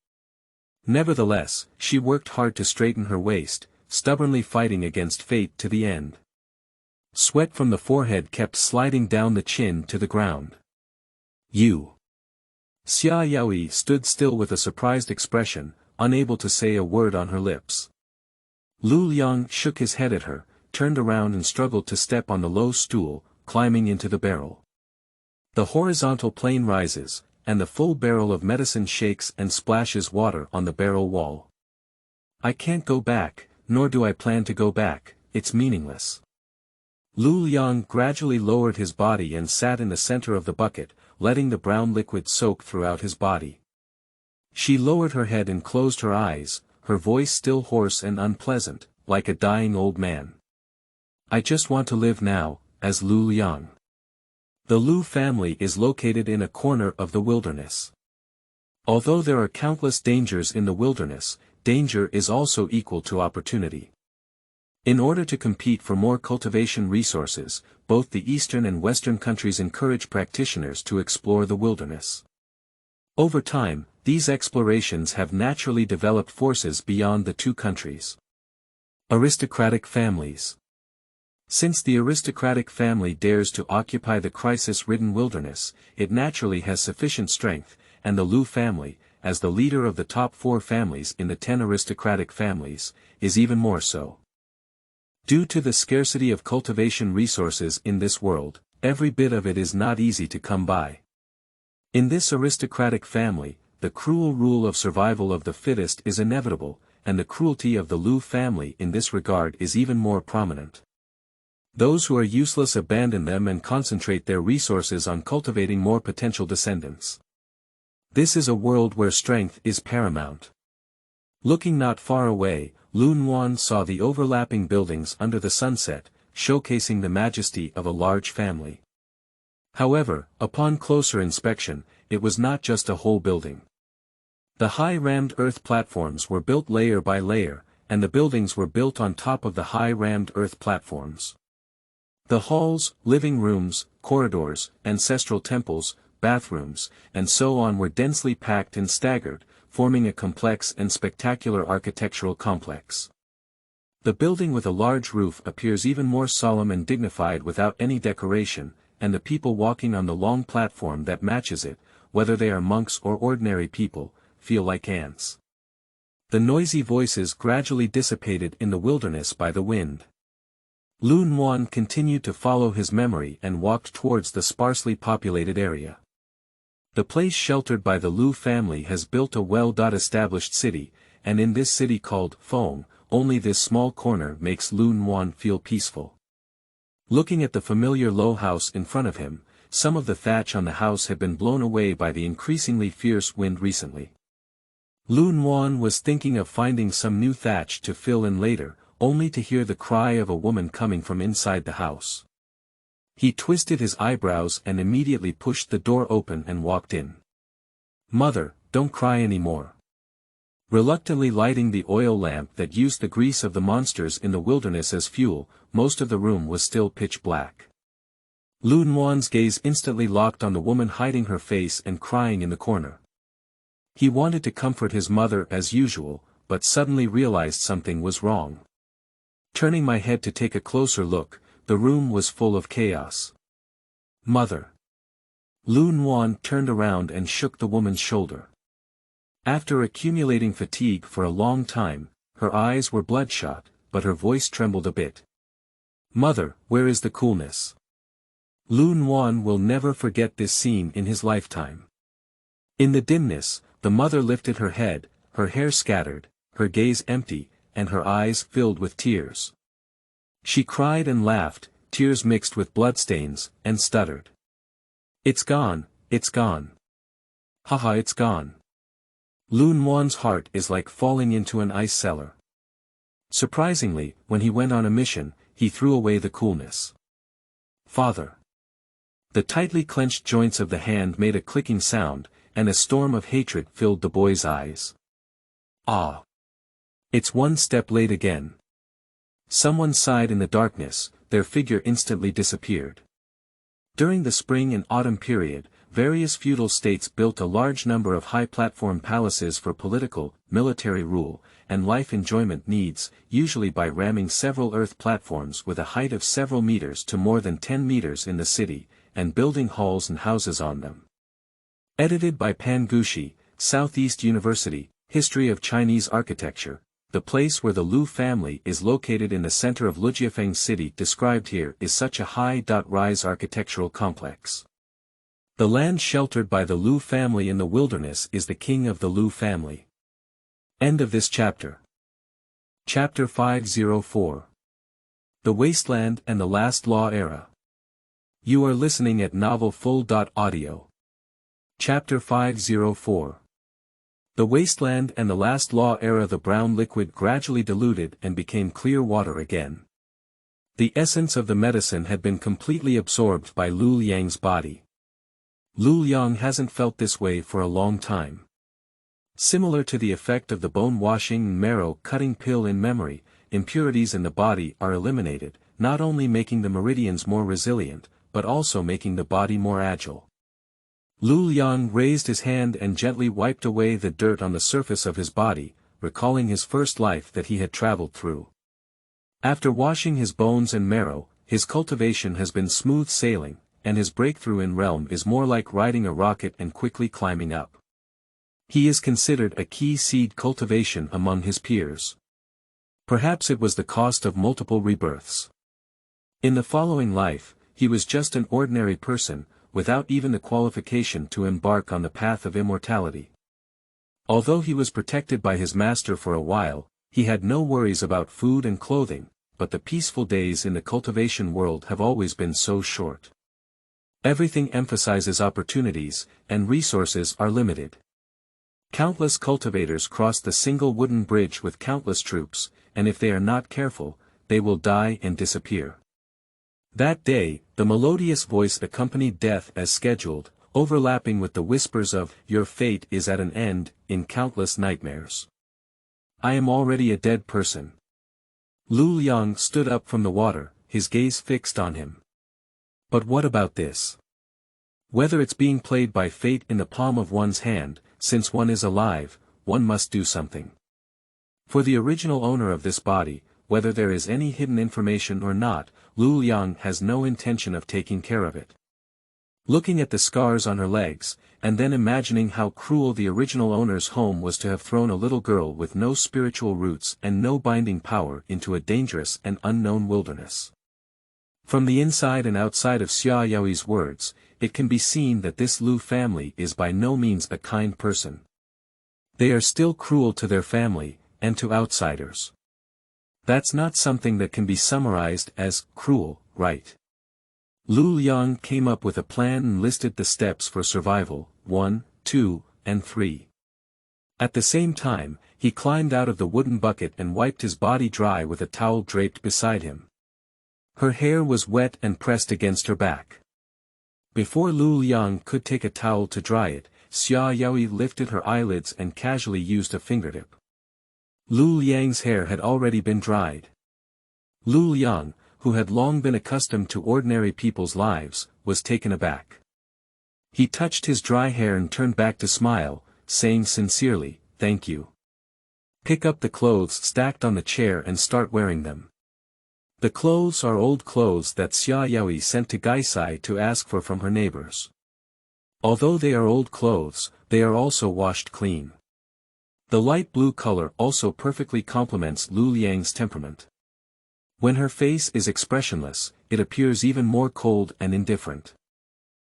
Nevertheless, she worked hard to straighten her waist, stubbornly fighting against fate to the end. Sweat from the forehead kept sliding down the chin to the ground. You. Xia Yaoi stood still with a surprised expression, unable to say a word on her lips. Lu Liang shook his head at her, turned around and struggled to step on the low stool, climbing into the barrel. The horizontal plane rises, and the full barrel of medicine shakes and splashes water on the barrel wall. I can't go back, nor do I plan to go back, it's meaningless. Lu Liang gradually lowered his body and sat in the center of the bucket, letting the brown liquid soak throughout his body. She lowered her head and closed her eyes, her voice still hoarse and unpleasant, like a dying old man. I just want to live now, as Lu Liang. The Lu family is located in a corner of the wilderness. Although there are countless dangers in the wilderness, danger is also equal to opportunity. In order to compete for more cultivation resources, both the eastern and western countries encourage practitioners to explore the wilderness. Over time, these explorations have naturally developed forces beyond the two countries. Aristocratic families. Since the aristocratic family dares to occupy the crisis-ridden wilderness, it naturally has sufficient strength, and the Lu family, as the leader of the top 4 families in the 10 aristocratic families, is even more so. Due to the scarcity of cultivation resources in this world, every bit of it is not easy to come by. In this aristocratic family, the cruel rule of survival of the fittest is inevitable, and the cruelty of the Lu family in this regard is even more prominent. Those who are useless abandon them and concentrate their resources on cultivating more potential descendants. This is a world where strength is paramount. Looking not far away, Lu Nuan saw the overlapping buildings under the sunset, showcasing the majesty of a large family. However, upon closer inspection, it was not just a whole building. The high rammed earth platforms were built layer by layer, and the buildings were built on top of the high rammed earth platforms. The halls, living rooms, corridors, ancestral temples, bathrooms, and so on were densely packed and staggered, forming a complex and spectacular architectural complex. The building with a large roof appears even more solemn and dignified without any decoration, and the people walking on the long platform that matches it, whether they are monks or ordinary people, feel like ants. The noisy voices gradually dissipated in the wilderness by the wind. Lu Nuan continued to follow his memory and walked towards the sparsely populated area. The place sheltered by the Lu family has built a well-established city, and in this city called Feng, only this small corner makes Lu Nuan feel peaceful. Looking at the familiar low house in front of him, some of the thatch on the house had been blown away by the increasingly fierce wind recently. Lu Nuan was thinking of finding some new thatch to fill in later, only to hear the cry of a woman coming from inside the house. He twisted his eyebrows and immediately pushed the door open and walked in. "Mother, don't cry anymore." Reluctantly lighting the oil lamp that used the grease of the monsters in the wilderness as fuel, most of the room was still pitch black. Lu Nuan's gaze instantly locked on the woman hiding her face and crying in the corner. He wanted to comfort his mother as usual, but suddenly realized something was wrong. Turning my head to take a closer look, the room was full of chaos. "Mother." Lu Nuan turned around and shook the woman's shoulder. After accumulating fatigue for a long time, her eyes were bloodshot, but her voice trembled a bit. "Mother, where is the coolness?" Lu Nuan will never forget this scene in his lifetime. In the dimness, the mother lifted her head, her hair scattered, her gaze empty, and her eyes filled with tears. She cried and laughed, tears mixed with bloodstains, and stuttered. "It's gone, it's gone. Haha, it's gone." Lu Nuan's heart is like falling into an ice cellar. Surprisingly, when he went on a mission, he threw away the coolness. "Father." The tightly clenched joints of the hand made a clicking sound, and a storm of hatred filled the boy's eyes. "Ah! It's one step late again." Someone sighed in the darkness, their figure instantly disappeared. During the spring and autumn period, various feudal states built a large number of high-platform palaces for political, military rule, and life enjoyment needs, usually by ramming several earth platforms with a height of several meters to more than 10 meters in the city, and building halls and houses on them. Edited by Pan Gushi, Southeast University, History of Chinese Architecture. The place where the Lu family is located in the center of Lujiafeng City described here is such a high-rise architectural complex. The land sheltered by the Lu family in the wilderness is the king of the Lu family. End of this chapter. Chapter 504. The Wasteland and the Last Law Era. You are listening at novelfull.audio. Chapter 504. The Wasteland and the Last Law Era. The brown liquid gradually diluted and became clear water again. The essence of the medicine had been completely absorbed by Lu Liang's body. Lu Liang hasn't felt this way for a long time. Similar to the effect of the bone-washing and marrow-cutting pill in memory, impurities in the body are eliminated, not only making the meridians more resilient, but also making the body more agile. Lu Liang raised his hand and gently wiped away the dirt on the surface of his body, recalling his first life that he had traveled through. After washing his bones and marrow, his cultivation has been smooth sailing, and his breakthrough in realm is more like riding a rocket and quickly climbing up. He is considered a key seed cultivation among his peers. Perhaps it was the cost of multiple rebirths. In the following life, he was just an ordinary person, without even the qualification to embark on the path of immortality. Although he was protected by his master for a while, he had no worries about food and clothing, but the peaceful days in the cultivation world have always been so short. Everything emphasizes opportunities, and resources are limited. Countless cultivators cross the single wooden bridge with countless troops, and if they are not careful, they will die and disappear. That day, the melodious voice accompanied death as scheduled, overlapping with the whispers of "your fate is at an end" in countless nightmares. "I am already a dead person." Lu Liang stood up from the water, his gaze fixed on him. "But what about this? Whether it's being played by fate in the palm of one's hand, since one is alive, one must do something. For the original owner of this body, whether there is any hidden information or not, Liang has no intention of taking care of it. Looking at the scars on her legs, and then imagining how cruel the original owner's home was to have thrown a little girl with no spiritual roots and no binding power into a dangerous and unknown wilderness. From the inside and outside of Xia Yaoi's words, it can be seen that this Lu family is by no means a kind person. They are still cruel to their family, and to outsiders. That's not something that can be summarized as cruel, right? Liang came up with a plan and listed the steps for survival, 1, 2, and 3. At the same time, he climbed out of the wooden bucket and wiped his body dry with a towel draped beside him. Her hair was wet and pressed against her back. Before Liang could take a towel to dry it, Xia Yaoi lifted her eyelids and casually used a fingertip. Liang's hair had already been dried. Liang, who had long been accustomed to ordinary people's lives, was taken aback. He touched his dry hair and turned back to smile, saying sincerely, "Thank you. Pick up the clothes stacked on the chair and start wearing them." The clothes are old clothes that Xia Yaoi sent to Gaisai to ask for from her neighbors. Although they are old clothes, they are also washed clean. The light blue color also perfectly complements Liang's temperament. When her face is expressionless, it appears even more cold and indifferent.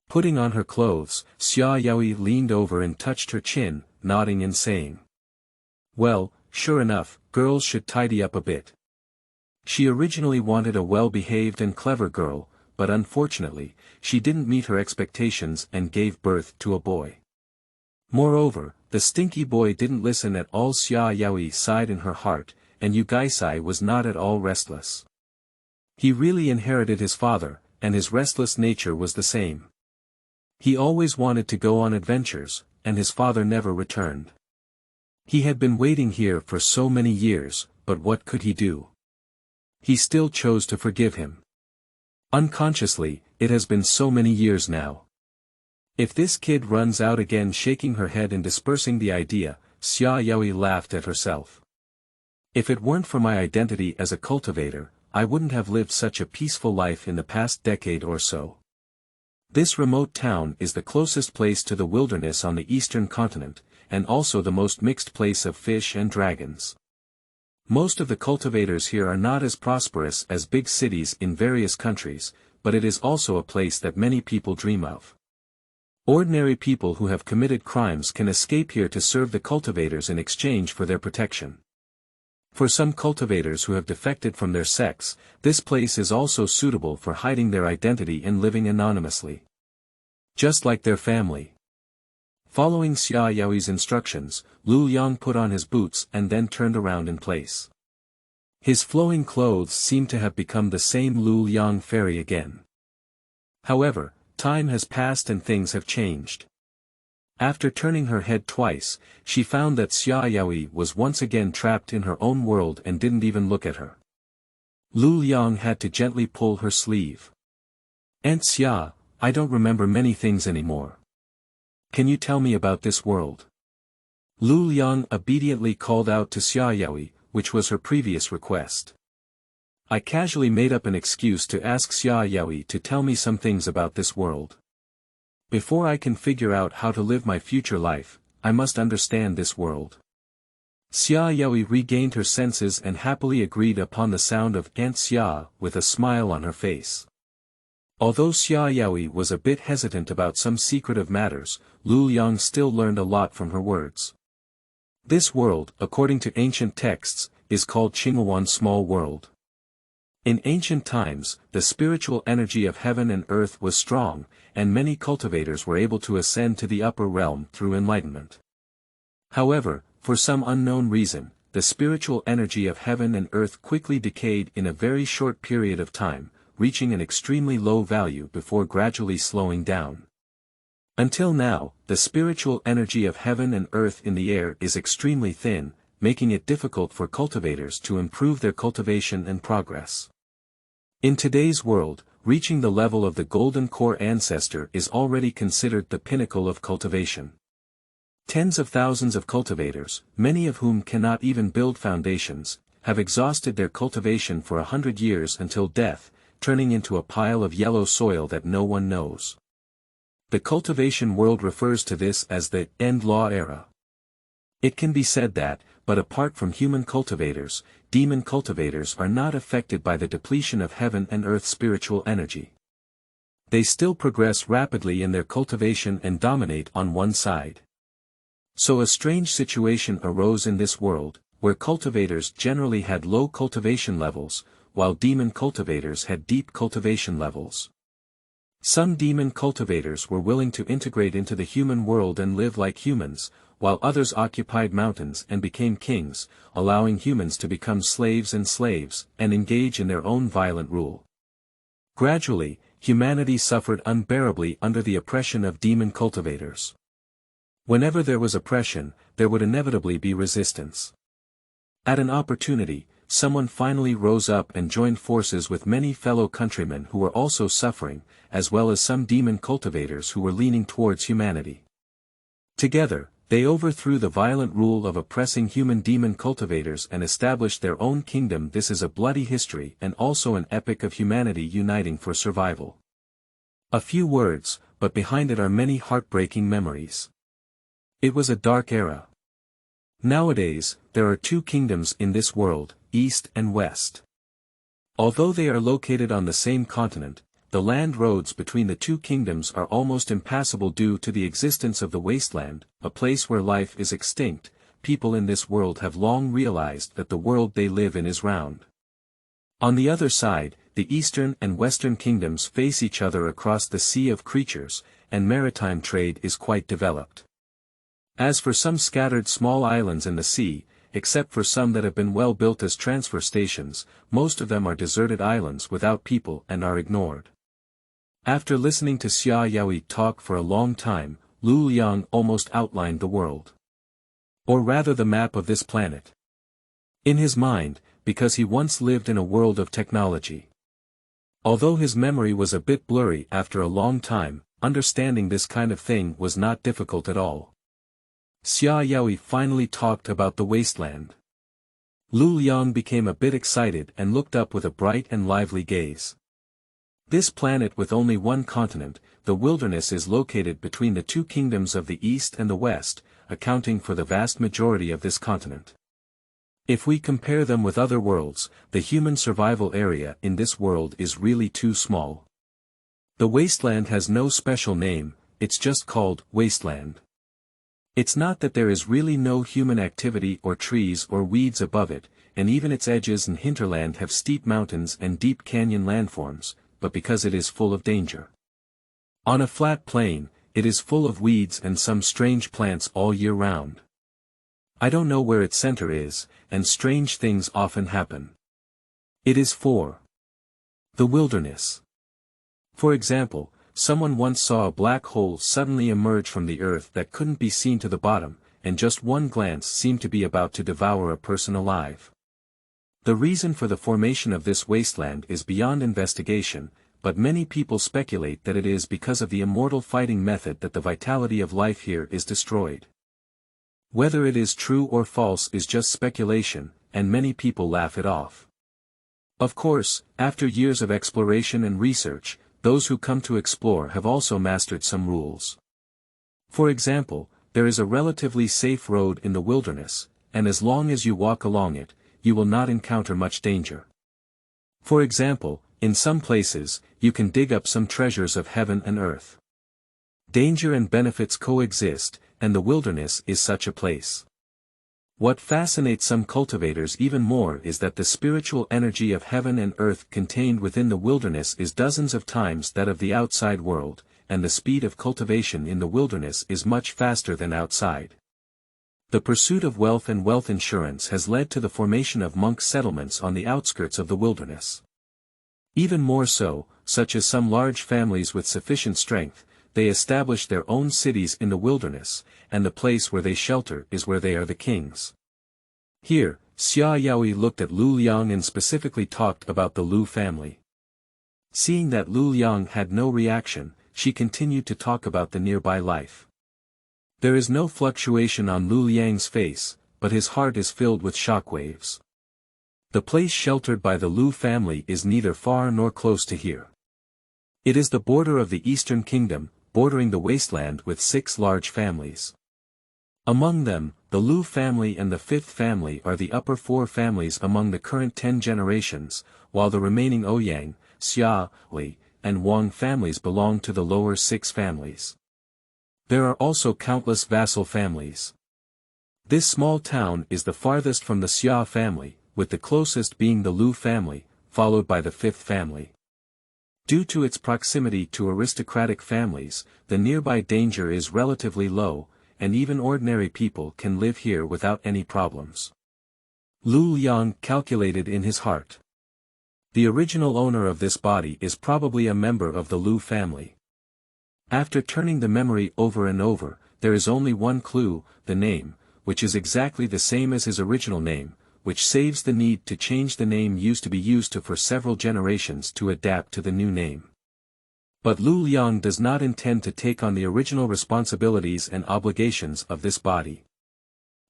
Putting on her clothes, Xia Yaoi leaned over and touched her chin, nodding and saying, "Well, sure enough, girls should tidy up a bit." She originally wanted a well-behaved and clever girl, but unfortunately, she didn't meet her expectations and gave birth to a boy. Moreover, the stinky boy didn't listen at all. Xia Yaoi sighed in her heart, and Yu Gaisai was not at all restless. He really inherited his father, and his restless nature was the same. He always wanted to go on adventures, and his father never returned. He had been waiting here for so many years, but what could he do? He still chose to forgive him. Unconsciously, it has been so many years now. If this kid runs out again, shaking her head and dispersing the idea, Xia Yaoi laughed at herself. If it weren't for my identity as a cultivator, I wouldn't have lived such a peaceful life in the past decade or so. This remote town is the closest place to the wilderness on the eastern continent, and also the most mixed place of fish and dragons. Most of the cultivators here are not as prosperous as big cities in various countries, but it is also a place that many people dream of. Ordinary people who have committed crimes can escape here to serve the cultivators in exchange for their protection. For some cultivators who have defected from their sects, this place is also suitable for hiding their identity and living anonymously. Just like their family. Following Xia Yaoi's instructions, Liang put on his boots and then turned around in place. His flowing clothes seemed to have become the same Liang fairy again. However, time has passed and things have changed. After turning her head twice, she found that Xia Yaoi was once again trapped in her own world and didn't even look at her. Liang had to gently pull her sleeve. "Aunt Xia, I don't remember many things anymore. Can you tell me about this world?" Liang obediently called out to Xia Yaoi, which was her previous request. I casually made up an excuse to ask Xia Yaoi to tell me some things about this world. Before I can figure out how to live my future life, I must understand this world. Xia Yaoi regained her senses and happily agreed upon the sound of Aunt Xia with a smile on her face. Although Xia Yaoi was a bit hesitant about some secretive matters, Liang still learned a lot from her words. This world, according to ancient texts, is called Qinghuan Small World. In ancient times, the spiritual energy of heaven and earth was strong, and many cultivators were able to ascend to the upper realm through enlightenment. However, for some unknown reason, the spiritual energy of heaven and earth quickly decayed in a very short period of time, reaching an extremely low value before gradually slowing down. Until now, the spiritual energy of heaven and earth in the air is extremely thin, making it difficult for cultivators to improve their cultivation and progress. In today's world, reaching the level of the Golden Core ancestor is already considered the pinnacle of cultivation. Tens of thousands of cultivators, many of whom cannot even build foundations, have exhausted their cultivation for 100 years until death, turning into a pile of yellow soil that no one knows. The cultivation world refers to this as the end law era. It can be said that, but apart from human cultivators, demon cultivators are not affected by the depletion of heaven and earth spiritual energy. They still progress rapidly in their cultivation and dominate on one side. So a strange situation arose in this world, where cultivators generally had low cultivation levels, while demon cultivators had deep cultivation levels. Some demon cultivators were willing to integrate into the human world and live like humans, while others occupied mountains and became kings, allowing humans to become slaves and engage in their own violent rule. Gradually, humanity suffered unbearably under the oppression of demon cultivators. Whenever there was oppression, there would inevitably be resistance. At an opportunity, someone finally rose up and joined forces with many fellow countrymen who were also suffering, as well as some demon cultivators who were leaning towards humanity. Together, they overthrew the violent rule of oppressing human demon cultivators and established their own kingdom. This is a bloody history and also an epic of humanity uniting for survival. A few words, but behind it are many heartbreaking memories. It was a dark era. Nowadays, there are two kingdoms in this world, East and West. Although they are located on the same continent, the land roads between the two kingdoms are almost impassable due to the existence of the Wasteland, a place where life is extinct. People in this world have long realized that the world they live in is round. On the other side, the Eastern and Western kingdoms face each other across the Sea of Creatures, and maritime trade is quite developed. As for some scattered small islands in the sea, except for some that have been well built as transfer stations, most of them are deserted islands without people and are ignored. After listening to Xia Yaoi talk for a long time, Lu Liang almost outlined the world. Or rather the map of this planet. In his mind, because he once lived in a world of technology. Although his memory was a bit blurry after a long time, understanding this kind of thing was not difficult at all. Xia Yaoi finally talked about the Wasteland. Lu Liang became a bit excited and looked up with a bright and lively gaze. This planet with only one continent, the wilderness, is located between the two kingdoms of the East and the West, accounting for the vast majority of this continent. If we compare them with other worlds, the human survival area in this world is really too small. The Wasteland has no special name, it's just called Wasteland. It's not that there is really no human activity or trees or weeds above it, and even its edges and hinterland have steep mountains and deep canyon landforms, but because it is full of danger. On a flat plain, it is full of weeds and some strange plants all year round. I don't know where its center is, and strange things often happen. It is for the wilderness. For example, someone once saw a black hole suddenly emerge from the earth that couldn't be seen to the bottom, and just one glance seemed to be about to devour a person alive. The reason for the formation of this wasteland is beyond investigation, but many people speculate that it is because of the immortal fighting method that the vitality of life here is destroyed. Whether it is true or false is just speculation, and many people laugh it off. Of course, after years of exploration and research, those who come to explore have also mastered some rules. For example, there is a relatively safe road in the wilderness, and as long as you walk along it, you will not encounter much danger. For example, in some places, you can dig up some treasures of heaven and earth. Danger and benefits coexist, and the wilderness is such a place. What fascinates some cultivators even more is that the spiritual energy of heaven and earth contained within the wilderness is dozens of times that of the outside world, and the speed of cultivation in the wilderness is much faster than outside. The pursuit of wealth and wealth insurance has led to the formation of monk settlements on the outskirts of the wilderness. Even more so, such as some large families with sufficient strength, they establish their own cities in the wilderness, and the place where they shelter is where they are the kings. Here, Xia Yaoi looked at Lu Liang and specifically talked about the Lu family. Seeing that Lu Liang had no reaction, she continued to talk about the nearby life. There is no fluctuation on Lu Liang's face, but his heart is filled with shockwaves. The place sheltered by the Lu family is neither far nor close to here. It is the border of the Eastern Kingdom, bordering the Wasteland with 6 large families. Among them, the Lu family and the 5th family are the upper 4 families among the current 10 generations, while the remaining Ouyang, Xia, Li, and Wang families belong to the lower 6 families. There are also countless vassal families. This small town is the farthest from the Xia family, with the closest being the Lu family, followed by the 5th family. Due to its proximity to aristocratic families, the nearby danger is relatively low, and even ordinary people can live here without any problems. Lu Liang calculated in his heart. The original owner of this body is probably a member of the Lu family. After turning the memory over and over, there is only one clue, the name, which is exactly the same as his original name, which saves the need to change the name used to be used for several generations to adapt to the new name. But Lu Liang does not intend to take on the original responsibilities and obligations of this body.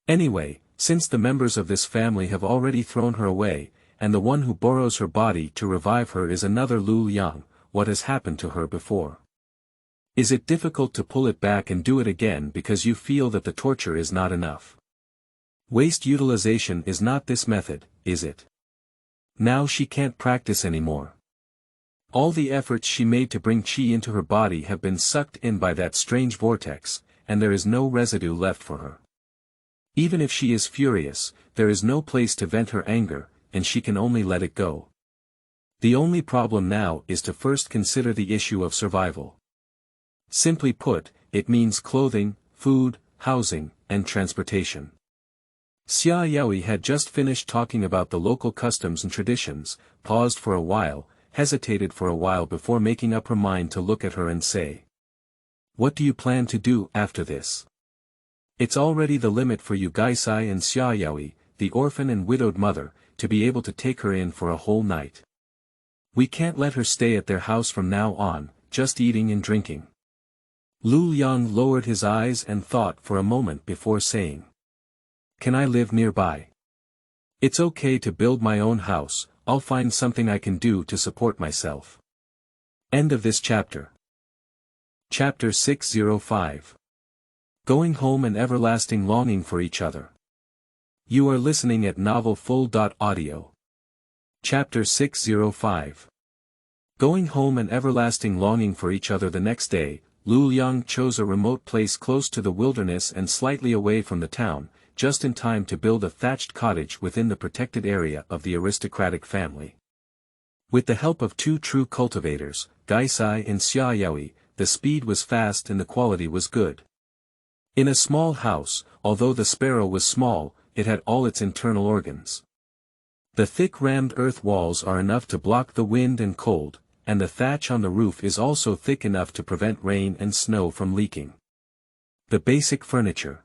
Anyway, since the members of this family have already thrown her away, and the one who borrows her body to revive her is another Lu Liang, what has happened to her before? Is it difficult to pull it back and do it again because you feel that the torture is not enough? Waste utilization is not this method, is it? Now she can't practice anymore. All the efforts she made to bring qi into her body have been sucked in by that strange vortex, and there is no residue left for her. Even if she is furious, there is no place to vent her anger, and she can only let it go. The only problem now is to first consider the issue of survival. Simply put, it means clothing, food, housing, and transportation. Xia Yaoi had just finished talking about the local customs and traditions, paused for a while, hesitated for a while before making up her mind to look at her and say, "What do you plan to do after this? It's already the limit for you Gaisai and Xia Yaoi, the orphan and widowed mother, to be able to take her in for a whole night. We can't let her stay at their house from now on, just eating and drinking." Lu Liang lowered his eyes and thought for a moment before saying, "Can I live nearby? It's okay to build my own house, I'll find something I can do to support myself." End of this chapter. Chapter 605. Going Home and Everlasting Longing for Each Other. You are listening at novelfull.audio. Chapter 605. Going home and everlasting longing for each other. The next day, Lu Liang chose a remote place close to the wilderness and slightly away from the town, just in time to build a thatched cottage within the protected area of the aristocratic family. With the help of 2 true cultivators, Gaisai and Xia Yaoi, the speed was fast and the quality was good. In a small house, although the sparrow was small, it had all its internal organs. The thick rammed earth walls are enough to block the wind and cold, and the thatch on the roof is also thick enough to prevent rain and snow from leaking. The basic furniture,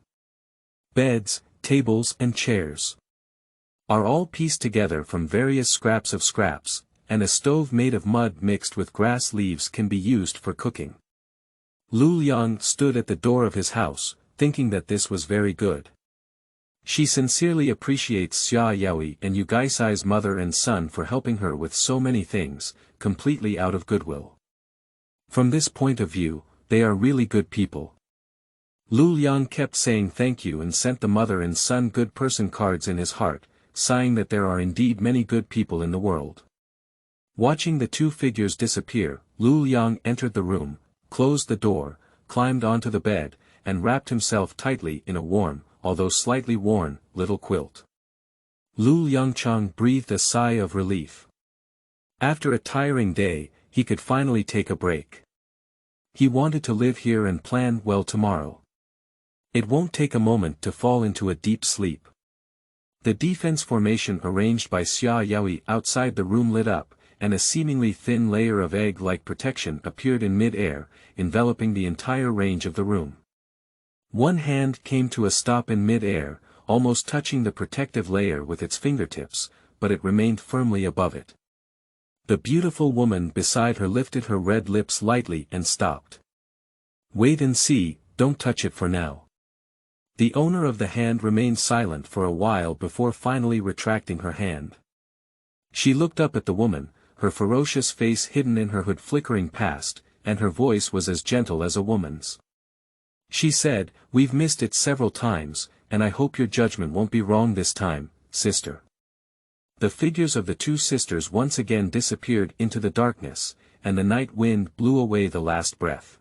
beds, tables and chairs, are all pieced together from various scraps of scraps, and a stove made of mud mixed with grass leaves can be used for cooking. Lu Liang stood at the door of his house, thinking that this was very good. She sincerely appreciates Xia Yaoi and Yugaisai's mother and son for helping her with so many things, completely out of goodwill. From this point of view, they are really good people. Lu Liang kept saying thank you and sent the mother and son good person cards in his heart, sighing that there are indeed many good people in the world. Watching the 2 figures disappear, Lu Liang entered the room, closed the door, climbed onto the bed, and wrapped himself tightly in a warm, although slightly worn, little quilt. Lu Liangchang breathed a sigh of relief. After a tiring day, he could finally take a break. He wanted to live here and plan well tomorrow. It won't take a moment to fall into a deep sleep. The defense formation arranged by Xia Yaoi outside the room lit up, and a seemingly thin layer of egg-like protection appeared in mid-air, enveloping the entire range of the room. One hand came to a stop in mid-air, almost touching the protective layer with its fingertips, but it remained firmly above it. The beautiful woman beside her lifted her red lips lightly and stopped. Wait and see, don't touch it for now. The owner of the hand remained silent for a while before finally retracting her hand. She looked up at the woman, her ferocious face hidden in her hood flickering past, and her voice was as gentle as a woman's. She said, "We've missed it several times, and I hope your judgment won't be wrong this time, sister." The figures of the two sisters once again disappeared into the darkness, and the night wind blew away the last breath.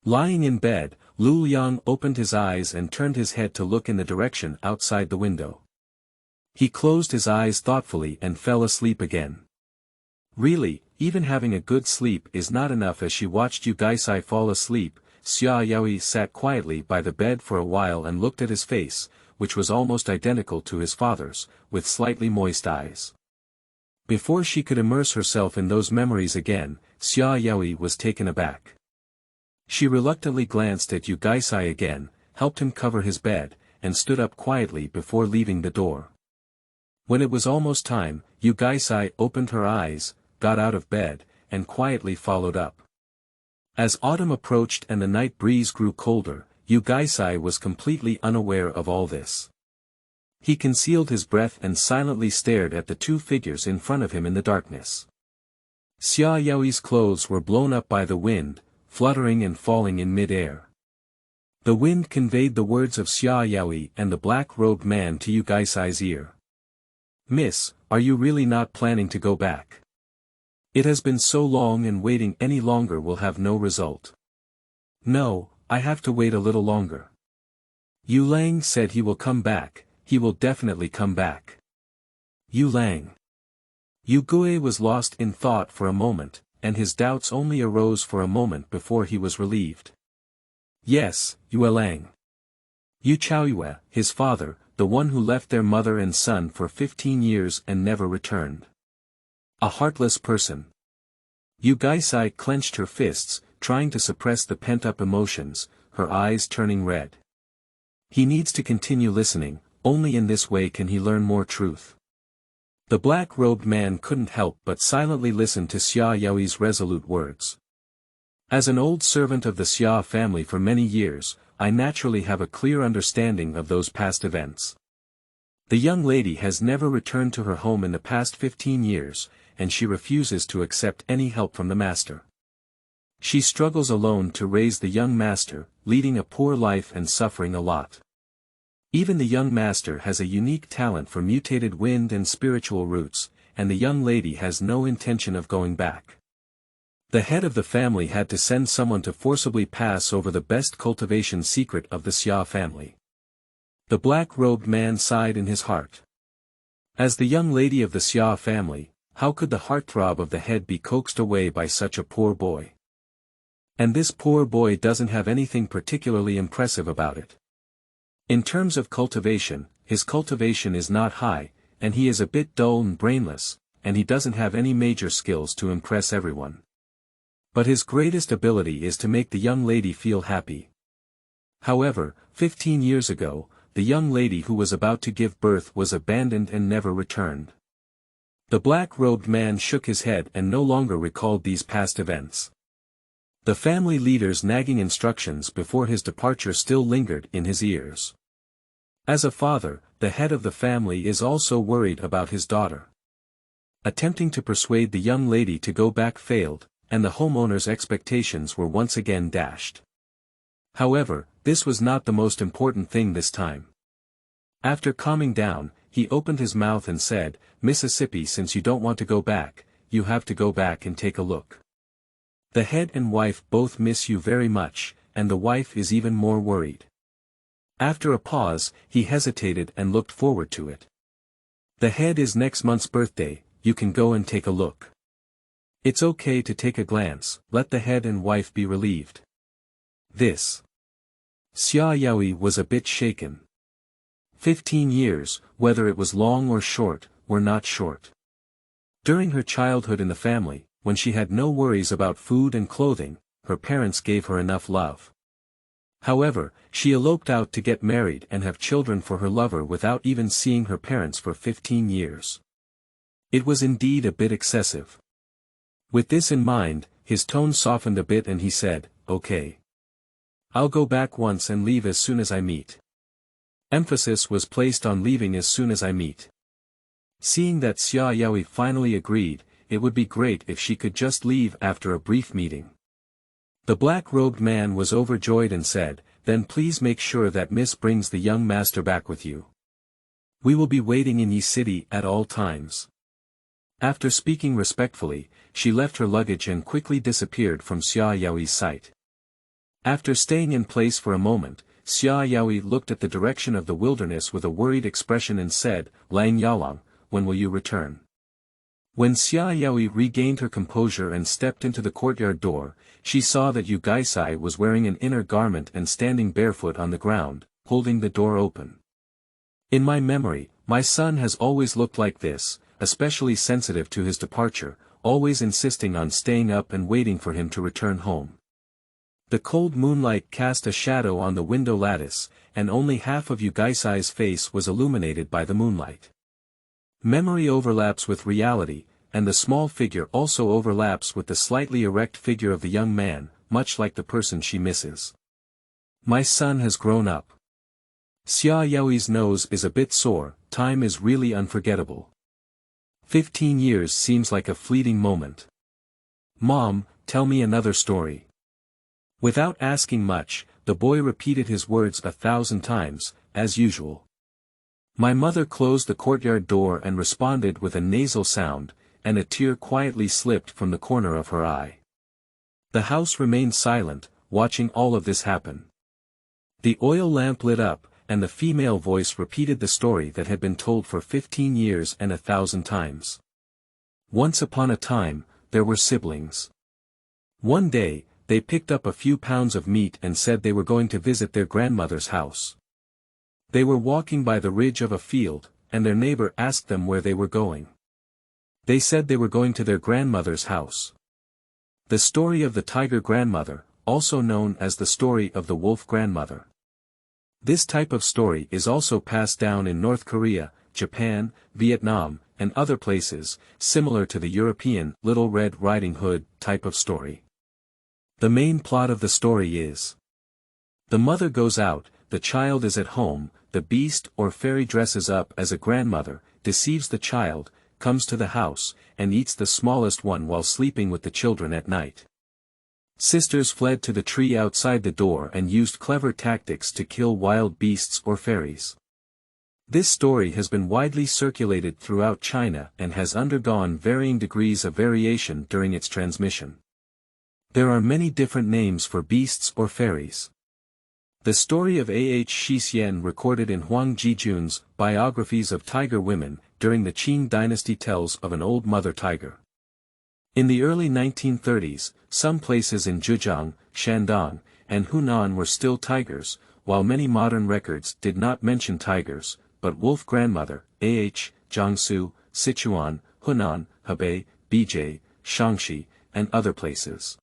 Lying in bed, Lu Liang opened his eyes and turned his head to look in the direction outside the window. He closed his eyes thoughtfully and fell asleep again. Really, even having a good sleep is not enough. As she watched Yu Gaisai fall asleep, Xia Yaoi sat quietly by the bed for a while and looked at his face, which was almost identical to his father's, with slightly moist eyes. Before she could immerse herself in those memories again, Xia Yaoi was taken aback. She reluctantly glanced at Yu Gaisai again, helped him cover his bed, and stood up quietly before leaving the door. When it was almost time, Yu Gaisai opened her eyes, got out of bed, and quietly followed up. As autumn approached and the night breeze grew colder, Yu Gaisai was completely unaware of all this. He concealed his breath and silently stared at the two figures in front of him in the darkness. Xia Yaoi's clothes were blown up by the wind, fluttering and falling in mid-air. The wind conveyed the words of Xia Yaoi and the black-robed man to Yu Gaisai's ear. "Miss, are you really not planning to go back? It has been so long and waiting any longer will have no result." "No, I have to wait a little longer. Yu Lang said he will come back, he will definitely come back." Yu Lang. Yu Gui was lost in thought for a moment, and his doubts only arose for a moment before he was relieved. "Yes, Yu Lang. Yu Chaoyue, his father, the one who left their mother and son for 15 years and never returned. A heartless person." Yu Gaisai clenched her fists, trying to suppress the pent-up emotions, her eyes turning red. He needs to continue listening, only in this way can he learn more truth. The black-robed man couldn't help but silently listen to Xia Yaoi's resolute words. "As an old servant of the Xia family for many years, I naturally have a clear understanding of those past events. The young lady has never returned to her home in the past 15 years, and she refuses to accept any help from the master. She struggles alone to raise the young master, leading a poor life and suffering a lot. Even the young master has a unique talent for mutated wind and spiritual roots, and the young lady has no intention of going back. The head of the family had to send someone to forcibly pass over the best cultivation secret of the Xia family." The black-robed man sighed in his heart. As the young lady of the Xia family, how could the heartthrob of the head be coaxed away by such a poor boy? And this poor boy doesn't have anything particularly impressive about it. In terms of cultivation, his cultivation is not high, and he is a bit dull and brainless, and he doesn't have any major skills to impress everyone. But his greatest ability is to make the young lady feel happy. However, 15 years ago, the young lady who was about to give birth was abandoned and never returned. The black-robed man shook his head and no longer recalled these past events. The family leader's nagging instructions before his departure still lingered in his ears. As a father, the head of the family is also worried about his daughter. Attempting to persuade the young lady to go back failed, and the homeowner's expectations were once again dashed. However, this was not the most important thing this time. After calming down, he opened his mouth and said, "Mississippi, since you don't want to go back, you have to go back and take a look. The head and wife both miss you very much, and the wife is even more worried." After a pause, he hesitated and looked forward to it. "The head is next month's birthday, you can go and take a look. It's okay to take a glance, let the head and wife be relieved." This. Xia Yaoi was a bit shaken. 15 years, whether it was long or short, were not short. During her childhood in the family, when she had no worries about food and clothing, her parents gave her enough love. However, she eloped out to get married and have children for her lover without even seeing her parents for 15 years. It was indeed a bit excessive. With this in mind, his tone softened a bit and he said, "Okay. I'll go back once and leave as soon as I meet." Emphasis was placed on leaving as soon as I meet. Seeing that Xia Yaoi finally agreed, it would be great if she could just leave after a brief meeting. The black-robed man was overjoyed and said, "Then please make sure that Miss brings the young master back with you. We will be waiting in Yi City at all times." After speaking respectfully, she left her luggage and quickly disappeared from Xia Yaoi's sight. After staying in place for a moment, Xia Yaoi looked at the direction of the wilderness with a worried expression and said, "Liang Yalang, when will you return?" When Xia Yaoi regained her composure and stepped into the courtyard door, she saw that Yu Gaisai was wearing an inner garment and standing barefoot on the ground, holding the door open. "In my memory, my son has always looked like this, especially sensitive to his departure, always insisting on staying up and waiting for him to return home." The cold moonlight cast a shadow on the window lattice, and only half of Yu Gaisai's face was illuminated by the moonlight. Memory overlaps with reality, and the small figure also overlaps with the slightly erect figure of the young man, much like the person she misses. My son has grown up. Xia Yaoi's nose is a bit sore, time is really unforgettable. 15 years seems like a fleeting moment. Mom, tell me another story. Without asking much, the boy repeated his words 1,000 times, as usual. My mother closed the courtyard door and responded with a nasal sound, and a tear quietly slipped from the corner of her eye. The house remained silent, watching all of this happen. The oil lamp lit up, and the female voice repeated the story that had been told for 15 years and 1,000 times. Once upon a time, there were siblings. One day, they picked up a few pounds of meat and said they were going to visit their grandmother's house. They were walking by the ridge of a field, and their neighbor asked them where they were going. They said they were going to their grandmother's house. The story of the tiger grandmother, also known as the story of the wolf grandmother. This type of story is also passed down in North Korea, Japan, Vietnam, and other places, similar to the European Little Red Riding Hood type of story. The main plot of the story is: the mother goes out, the child is at home, the beast or fairy dresses up as a grandmother, deceives the child, comes to the house, and eats the smallest one while sleeping with the children at night. Sisters fled to the tree outside the door and used clever tactics to kill wild beasts or fairies. This story has been widely circulated throughout China and has undergone varying degrees of variation during its transmission. There are many different names for beasts or fairies. The story of Shixian recorded in Huang Jijun's biographies of tiger women during the Qing dynasty tells of an old mother tiger. In the early 1930s, some places in Zhejiang, Shandong, and Hunan were still tigers, while many modern records did not mention tigers, but wolf grandmother, Jiangsu, Sichuan, Hunan, Hebei, Bijie, Shaanxi, and other places.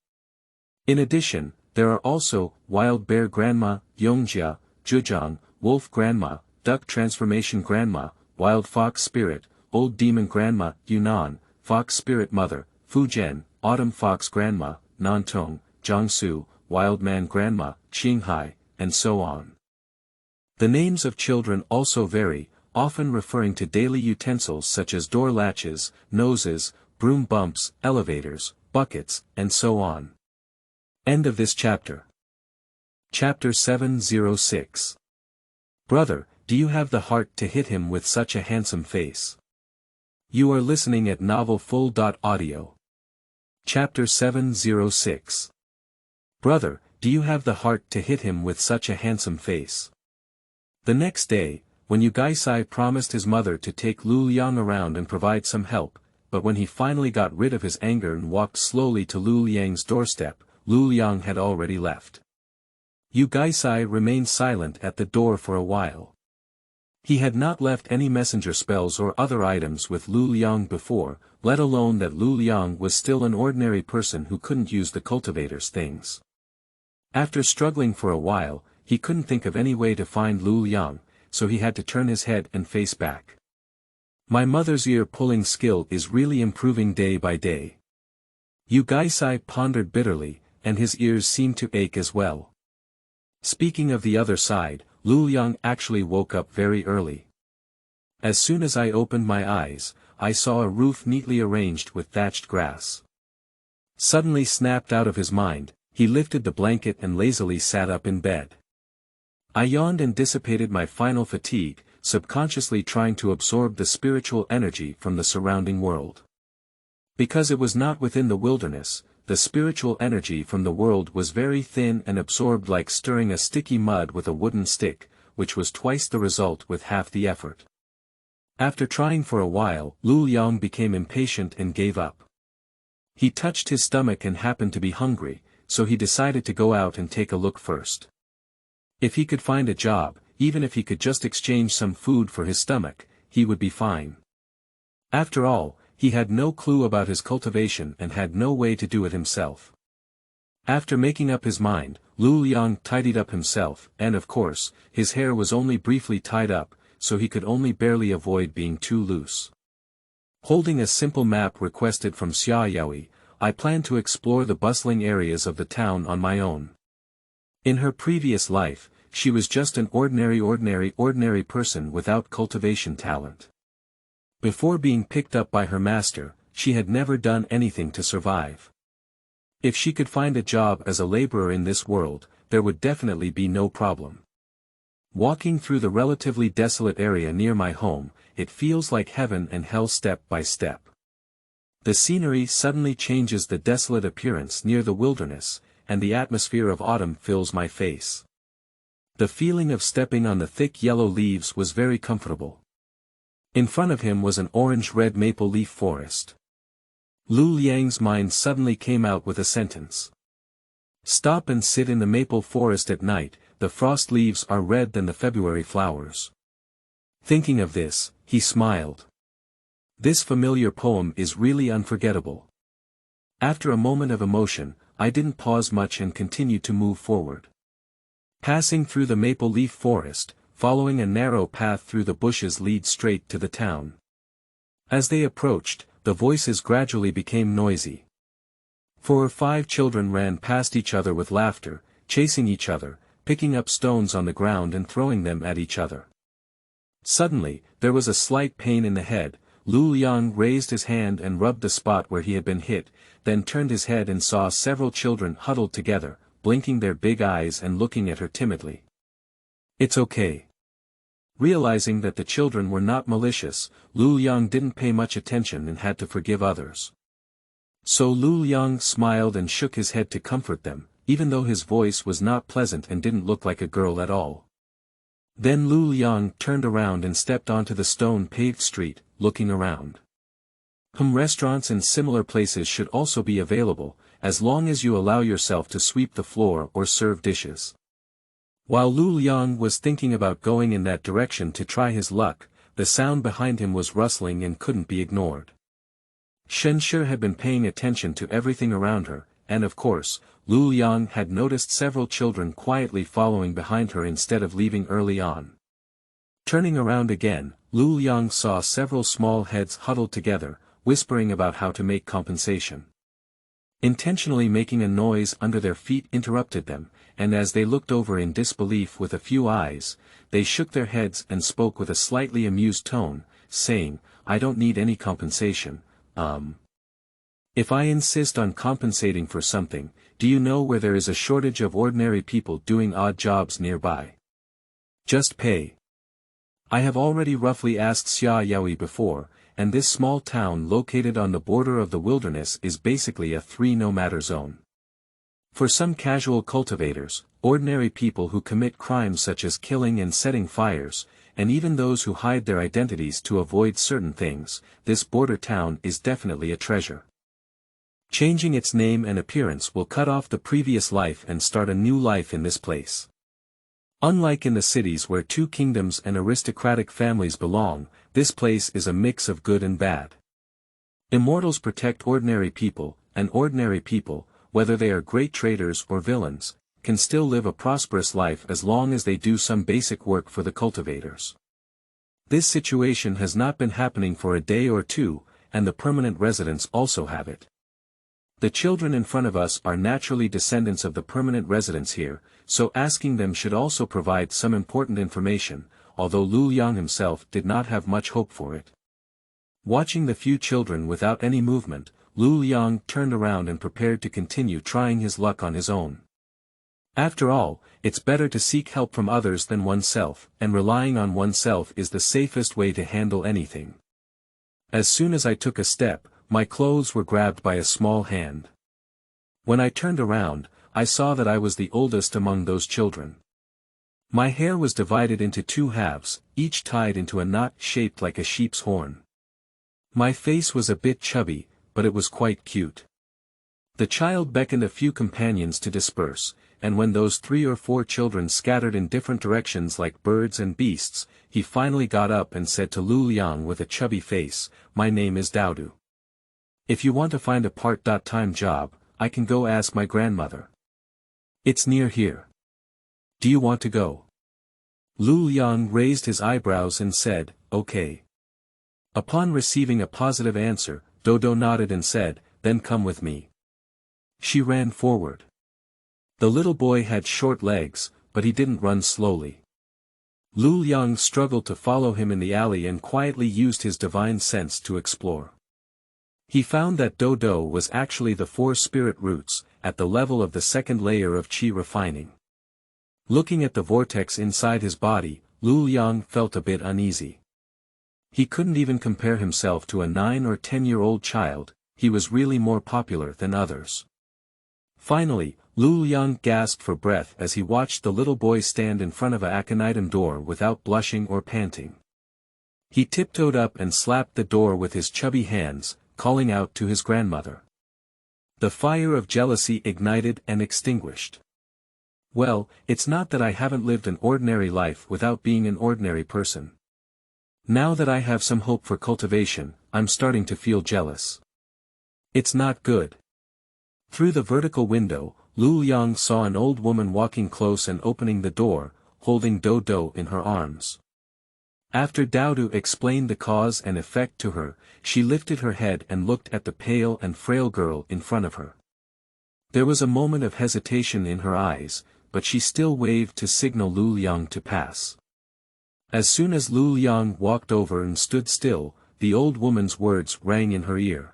In addition, there are also wild bear grandma, Yongjia, Zhejiang, wolf grandma, duck transformation grandma, wild fox spirit, old demon grandma, Yunnan, fox spirit mother, Fujian, autumn fox grandma, Nantong, Jiangsu, wild man grandma, Qinghai, and so on. The names of children also vary, often referring to daily utensils such as door latches, noses, broom bumps, elevators, buckets, and so on. End of this chapter. Chapter 706. Brother, do you have the heart to hit him with such a handsome face? You are listening at novelfull.audio. Chapter 706. Brother, do you have the heart to hit him with such a handsome face? The next day, when Yu Gaisai promised his mother to take Lu Liang around and provide some help, but when he finally got rid of his anger and walked slowly to Lu Liang's doorstep, Lu Liang had already left. Yu Gaisai remained silent at the door for a while. He had not left any messenger spells or other items with Lu Liang before, let alone that Lu Liang was still an ordinary person who couldn't use the cultivator's things. After struggling for a while, he couldn't think of any way to find Lu Liang, so he had to turn his head and face back. My mother's ear-pulling skill is really improving day by day. Yu Gaisai pondered bitterly, and his ears seemed to ache as well. Speaking of the other side, Lu Liang actually woke up very early. As soon as I opened my eyes, I saw a roof neatly arranged with thatched grass. Suddenly snapped out of his mind, he lifted the blanket and lazily sat up in bed. I yawned and dissipated my final fatigue, subconsciously trying to absorb the spiritual energy from the surrounding world. Because it was not within the wilderness, the spiritual energy from the world was very thin and absorbed like stirring a sticky mud with a wooden stick, which was twice the result with half the effort. After trying for a while, Lu Liang became impatient and gave up. He touched his stomach and happened to be hungry, so he decided to go out and take a look first. If he could find a job, even if he could just exchange some food for his stomach, he would be fine. After all, he had no clue about his cultivation and had no way to do it himself. After making up his mind, Lu Liang tidied up himself, and of course, his hair was only briefly tied up, so he could only barely avoid being too loose. Holding a simple map requested from Xia Yaoi, I planned to explore the bustling areas of the town on my own. In her previous life, she was just an ordinary person without cultivation talent. Before being picked up by her master, she had never done anything to survive. If she could find a job as a laborer in this world, there would definitely be no problem. Walking through the relatively desolate area near my home, it feels like heaven and hell step by step. The scenery suddenly changes the desolate appearance near the wilderness, and the atmosphere of autumn fills my face. The feeling of stepping on the thick yellow leaves was very comfortable. In front of him was an orange-red maple leaf forest. Lu Liang's mind suddenly came out with a sentence. Stop and sit in the maple forest at night, the frost leaves are red than the February flowers. Thinking of this, he smiled. This familiar poem is really unforgettable. After a moment of emotion, I didn't pause much and continued to move forward. Passing through the maple leaf forest, following a narrow path through the bushes lead straight to the town. As they approached, the voices gradually became noisy. 4 or 5 children ran past each other with laughter, chasing each other, picking up stones on the ground and throwing them at each other. Suddenly, there was a slight pain in the head. Lu Liang raised his hand and rubbed the spot where he had been hit, then turned his head and saw several children huddled together, blinking their big eyes and looking at her timidly. It's okay. Realizing that the children were not malicious, Lu Liang didn't pay much attention and had to forgive others. So Lu Liang smiled and shook his head to comfort them, even though his voice was not pleasant and didn't look like a girl at all. Then Lu Liang turned around and stepped onto the stone-paved street, looking around. Restaurants and similar places should also be available, as long as you allow yourself to sweep the floor or serve dishes. While Lu Liang was thinking about going in that direction to try his luck, the sound behind him was rustling and couldn't be ignored. Shen Shi had been paying attention to everything around her, and of course, Lu Liang had noticed several children quietly following behind her instead of leaving early on. Turning around again, Lu Liang saw several small heads huddled together, whispering about how to make compensation. Intentionally making a noise under their feet interrupted them, and as they looked over in disbelief with a few eyes, they shook their heads and spoke with a slightly amused tone, saying, I don't need any compensation. If I insist on compensating for something, do you know where there is a shortage of ordinary people doing odd jobs nearby? Just pay. I have already roughly asked Xia Yaoi before, and this small town located on the border of the wilderness is basically a 3-no-matter zone. For some casual cultivators, ordinary people who commit crimes such as killing and setting fires, and even those who hide their identities to avoid certain things, this border town is definitely a treasure. Changing its name and appearance will cut off the previous life and start a new life in this place. Unlike in the cities where 2 kingdoms and aristocratic families belong, this place is a mix of good and bad. Immortals protect ordinary people, and ordinary people, whether they are great traders or villains, can still live a prosperous life as long as they do some basic work for the cultivators. This situation has not been happening for a day or two, and the permanent residents also have it. The children in front of us are naturally descendants of the permanent residents here, so asking them should also provide some important information, although Liang himself did not have much hope for it. Watching the few children without any movement, Liang turned around and prepared to continue trying his luck on his own. After all, it's better to seek help from others than oneself, and relying on oneself is the safest way to handle anything. As soon as I took a step, my clothes were grabbed by a small hand. When I turned around, I saw that I was the oldest among those children. My hair was divided into two halves, each tied into a knot shaped like a sheep's horn. My face was a bit chubby, but it was quite cute. The child beckoned a few companions to disperse, and when those 3 or 4 children scattered in different directions like birds and beasts, he finally got up and said to Liang with a chubby face, "My name is Daodu. If you want to find a part-time job, I can go ask my grandmother. It's near here. Do you want to go?" Liang raised his eyebrows and said, "Okay." Upon receiving a positive answer, Dodo nodded and said, "Then come with me." She ran forward. The little boy had short legs, but he didn't run slowly. Liang struggled to follow him in the alley and quietly used his divine sense to explore. He found that Dodo was actually the 4 spirit roots, at the level of the second layer of qi refining. Looking at the vortex inside his body, Liang felt a bit uneasy. He couldn't even compare himself to a 9 or 10-year-old child, he was really more popular than others. Finally, Liang gasped for breath as he watched the little boy stand in front of a aconitum door without blushing or panting. He tiptoed up and slapped the door with his chubby hands, calling out to his grandmother. The fire of jealousy ignited and extinguished. Well, it's not that I haven't lived an ordinary life without being an ordinary person. Now that I have some hope for cultivation, I'm starting to feel jealous. It's not good. Through the vertical window, Liang saw an old woman walking close and opening the door, holding Dodo in her arms. After Daodu explained the cause and effect to her, she lifted her head and looked at the pale and frail girl in front of her. There was a moment of hesitation in her eyes, but she still waved to signal Liang to pass. As soon as Liang walked over and stood still, the old woman's words rang in her ear.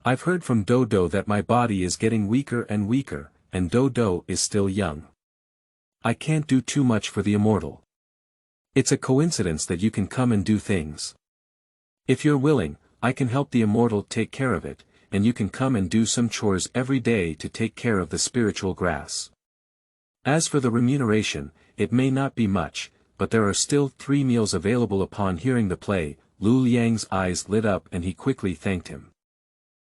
"I've heard from Dodo that my body is getting weaker and weaker, and Dodo is still young. I can't do too much for the immortal. It's a coincidence that you can come and do things. If you're willing, I can help the immortal take care of it, and you can come and do some chores every day to take care of the spiritual grass. As for the remuneration, it may not be much, but there are still 3 meals available." Upon hearing the play, Liang's eyes lit up and he quickly thanked him.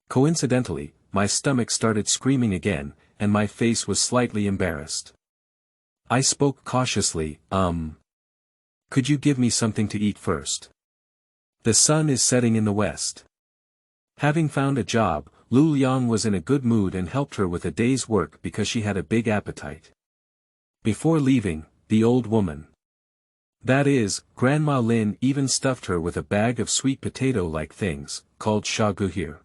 Coincidentally, my stomach started screaming again, and my face was slightly embarrassed. I spoke cautiously, "Could you give me something to eat first? The sun is setting in the west." Having found a job, Liang was in a good mood and helped her with a day's work because she had a big appetite. Before leaving, the old woman, that is, Grandma Lin, even stuffed her with a bag of sweet potato-like things, called shaguhir.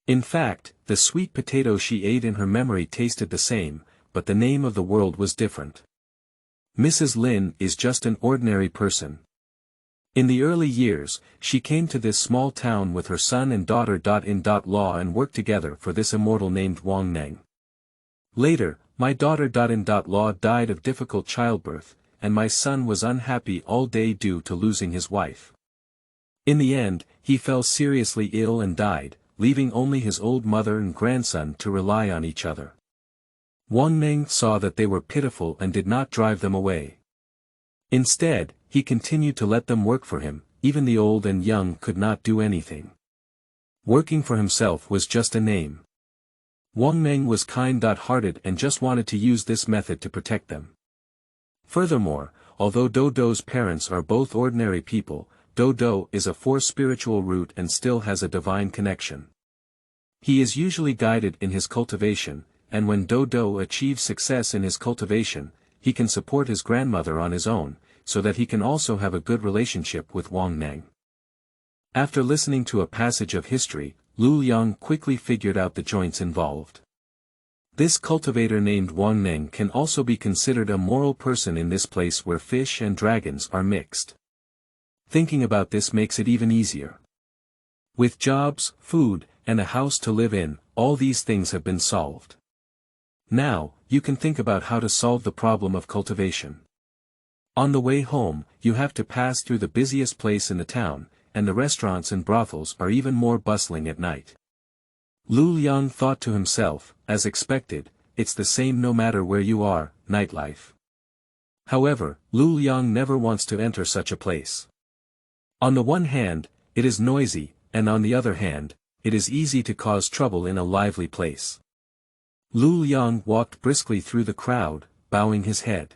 In fact, the sweet potato she ate in her memory tasted the same, but the name of the world was different. Mrs. Lin is just an ordinary person. In the early years, she came to this small town with her son and daughter. In law and worked together for this immortal named Wang Neng. Later, my daughter in law died of difficult childbirth, and my son was unhappy all day due to losing his wife. In the end, he fell seriously ill and died, leaving only his old mother and grandson to rely on each other. Wang Neng saw that they were pitiful and did not drive them away. Instead, he continued to let them work for him, even the old and young could not do anything. Working for himself was just a name. Wang Neng was kind-hearted and just wanted to use this method to protect them. Furthermore, although Dodo's parents are both ordinary people, Dodo is a 4 spiritual root and still has a divine connection. He is usually guided in his cultivation, and when Dodo achieves success in his cultivation, he can support his grandmother on his own, so that he can also have a good relationship with Wang Neng. After listening to a passage of history, Liang quickly figured out the joints involved. This cultivator named Wang Neng can also be considered a moral person in this place where fish and dragons are mixed. Thinking about this makes it even easier. With jobs, food, and a house to live in, all these things have been solved. Now, you can think about how to solve the problem of cultivation. On the way home, you have to pass through the busiest place in the town, and the restaurants and brothels are even more bustling at night. Liang thought to himself, as expected, it's the same no matter where you are, nightlife. However, Liang never wants to enter such a place. On the one hand, it is noisy, and on the other hand, it is easy to cause trouble in a lively place. Liang walked briskly through the crowd, bowing his head.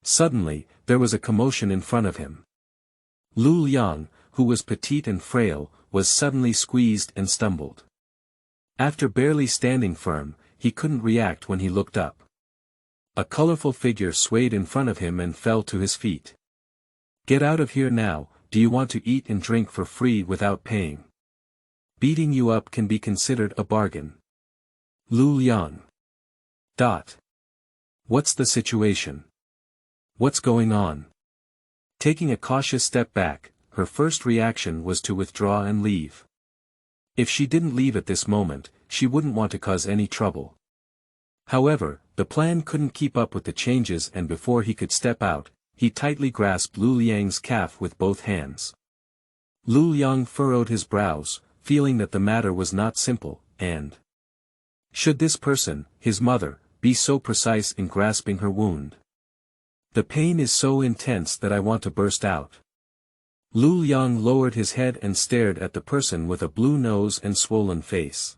Suddenly, there was a commotion in front of him. Liang, who was petite and frail, was suddenly squeezed and stumbled. After barely standing firm, he couldn't react when he looked up. A colorful figure swayed in front of him and fell to his feet. "Get out of here now, do you want to eat and drink for free without paying? Beating you up can be considered a bargain." Liang. What's the situation? What's going on? Taking a cautious step back, her first reaction was to withdraw and leave. If she didn't leave at this moment, she wouldn't want to cause any trouble. However, the plan couldn't keep up with the changes, and before he could step out, he tightly grasped Liang's calf with both hands. Liang furrowed his brows, feeling that the matter was not simple, and should this person, his mother, be so precise in grasping her wound? The pain is so intense that I want to burst out. Liang lowered his head and stared at the person with a blue nose and swollen face.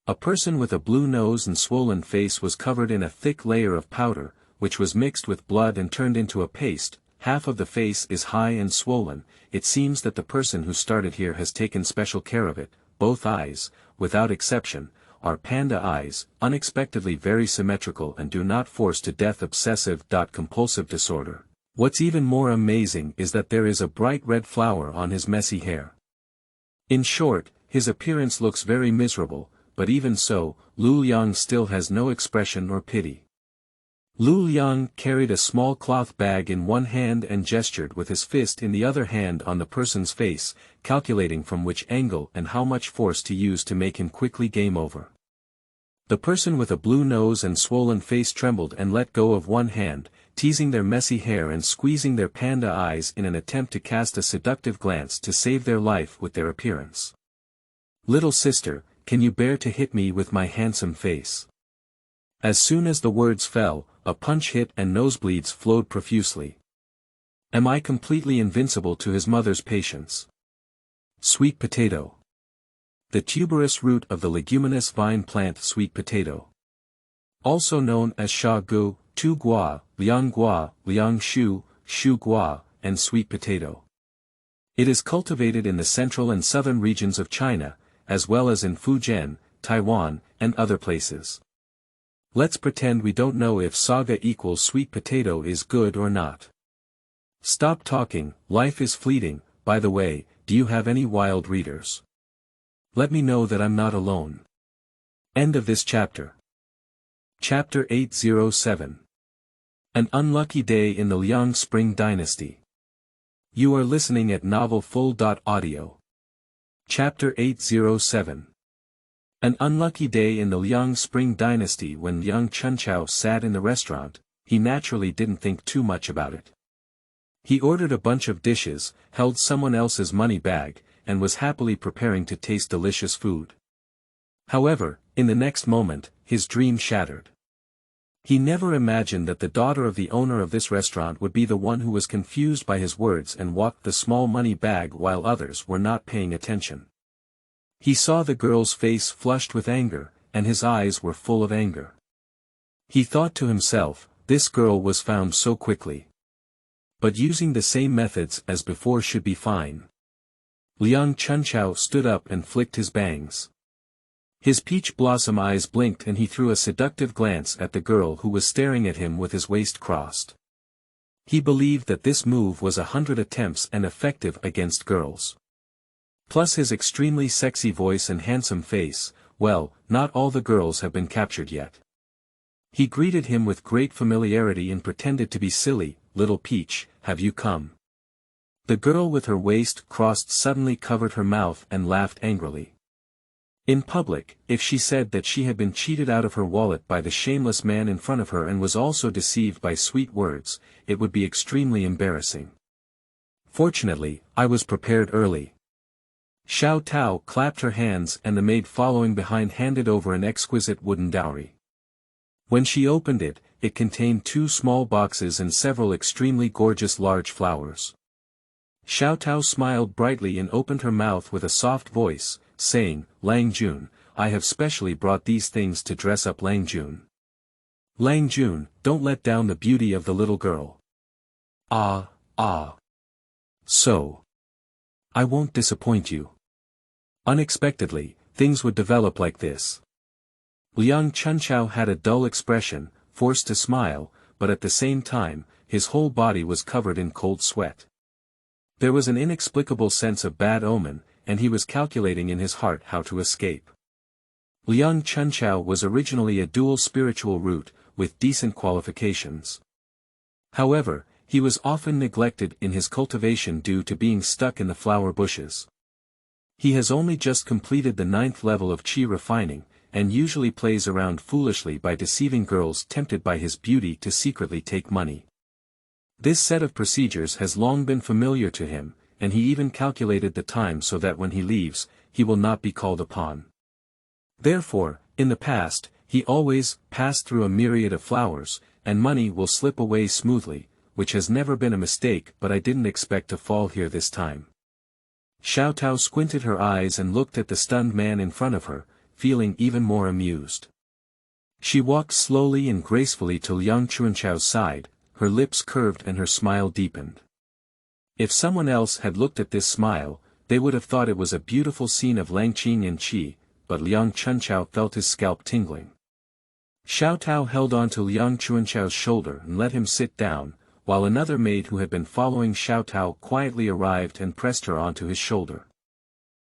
A person with a blue nose and swollen face was covered in a thick layer of powder, which was mixed with blood and turned into a paste. Half of the face is high and swollen. It seems that the person who started here has taken special care of it. Both eyes, without exception, are panda eyes, unexpectedly very symmetrical and do not force to death. Obsessive-compulsive disorder. What's even more amazing is that there is a bright red flower on his messy hair. In short, his appearance looks very miserable, but even so, Liang still has no expression or pity. Liang carried a small cloth bag in one hand and gestured with his fist in the other hand on the person's face, calculating from which angle and how much force to use to make him quickly game over. The person with a blue nose and swollen face trembled and let go of one hand, teasing their messy hair and squeezing their panda eyes in an attempt to cast a seductive glance to save their life with their appearance. "Little sister, can you bear to hit me with my handsome face?" As soon as the words fell, a punch hit and nosebleeds flowed profusely. Am I completely invincible to his mother's patience? Sweet potato. The tuberous root of the leguminous vine plant sweet potato. Also known as sha gu, tu gua, liang gua, liang shu, shu gua, and sweet potato. It is cultivated in the central and southern regions of China, as well as in Fujian, Taiwan, and other places. Let's pretend we don't know if saga equals sweet potato is good or not. Stop talking, life is fleeting. By the way, do you have any wild readers? Let me know that I'm not alone. End of this chapter. Chapter 807. An Unlucky Day in the Liang Spring Dynasty. You are listening at novelfull.audio. Chapter 807. An unlucky day in the Liang Spring Dynasty. When Liang Chunqiao sat in the restaurant, he naturally didn't think too much about it. He ordered a bunch of dishes, held someone else's money bag, and was happily preparing to taste delicious food. However, in the next moment, his dream shattered. He never imagined that the daughter of the owner of this restaurant would be the one who was confused by his words and walked the small money bag while others were not paying attention. He saw the girl's face flushed with anger, and his eyes were full of anger. He thought to himself, this girl was found so quickly. But using the same methods as before should be fine. Liang Chunqiao stood up and flicked his bangs. His peach blossom eyes blinked and he threw a seductive glance at the girl who was staring at him with his waist crossed. He believed that this move was 100 attempts and effective against girls. Plus his extremely sexy voice and handsome face, well, not all the girls have been captured yet. He greeted him with great familiarity and pretended to be silly. "Little Peach, have you come?" The girl with her waist crossed suddenly covered her mouth and laughed angrily. In public, if she said that she had been cheated out of her wallet by the shameless man in front of her and was also deceived by sweet words, it would be extremely embarrassing. Fortunately, I was prepared early. Xiao Tao clapped her hands and the maid following behind handed over an exquisite wooden dowry. When she opened it, it contained 2 small boxes and several extremely gorgeous large flowers. Xiao Tao smiled brightly and opened her mouth with a soft voice, saying, "Lang Jun, I have specially brought these things to dress up Lang Jun. Lang Jun, don't let down the beauty of the little girl." "Ah. So. I won't disappoint you." Unexpectedly, things would develop like this. Liang Chunchao had a dull expression, forced to smile, but at the same time, his whole body was covered in cold sweat. There was an inexplicable sense of bad omen, and he was calculating in his heart how to escape. Liang Chunchao was originally a dual spiritual root, with decent qualifications. However, he was often neglected in his cultivation due to being stuck in the flower bushes. He has only just completed the 9th level of qi refining, and usually plays around foolishly by deceiving girls tempted by his beauty to secretly take money. This set of procedures has long been familiar to him, and he even calculated the time so that when he leaves, he will not be called upon. Therefore, in the past, he always passed through a myriad of flowers, and money will slip away smoothly, which has never been a mistake, but I didn't expect to fall here this time. Xiao Tao squinted her eyes and looked at the stunned man in front of her, feeling even more amused. She walked slowly and gracefully to Liang Chunchao's side, her lips curved and her smile deepened. If someone else had looked at this smile, they would have thought it was a beautiful scene of Langqing and Qi, but Liang Chunchao felt his scalp tingling. Xiao Tao held on to Liang Chunchao's shoulder and let him sit down, while another maid who had been following Xiao Tao quietly arrived and pressed her onto his shoulder.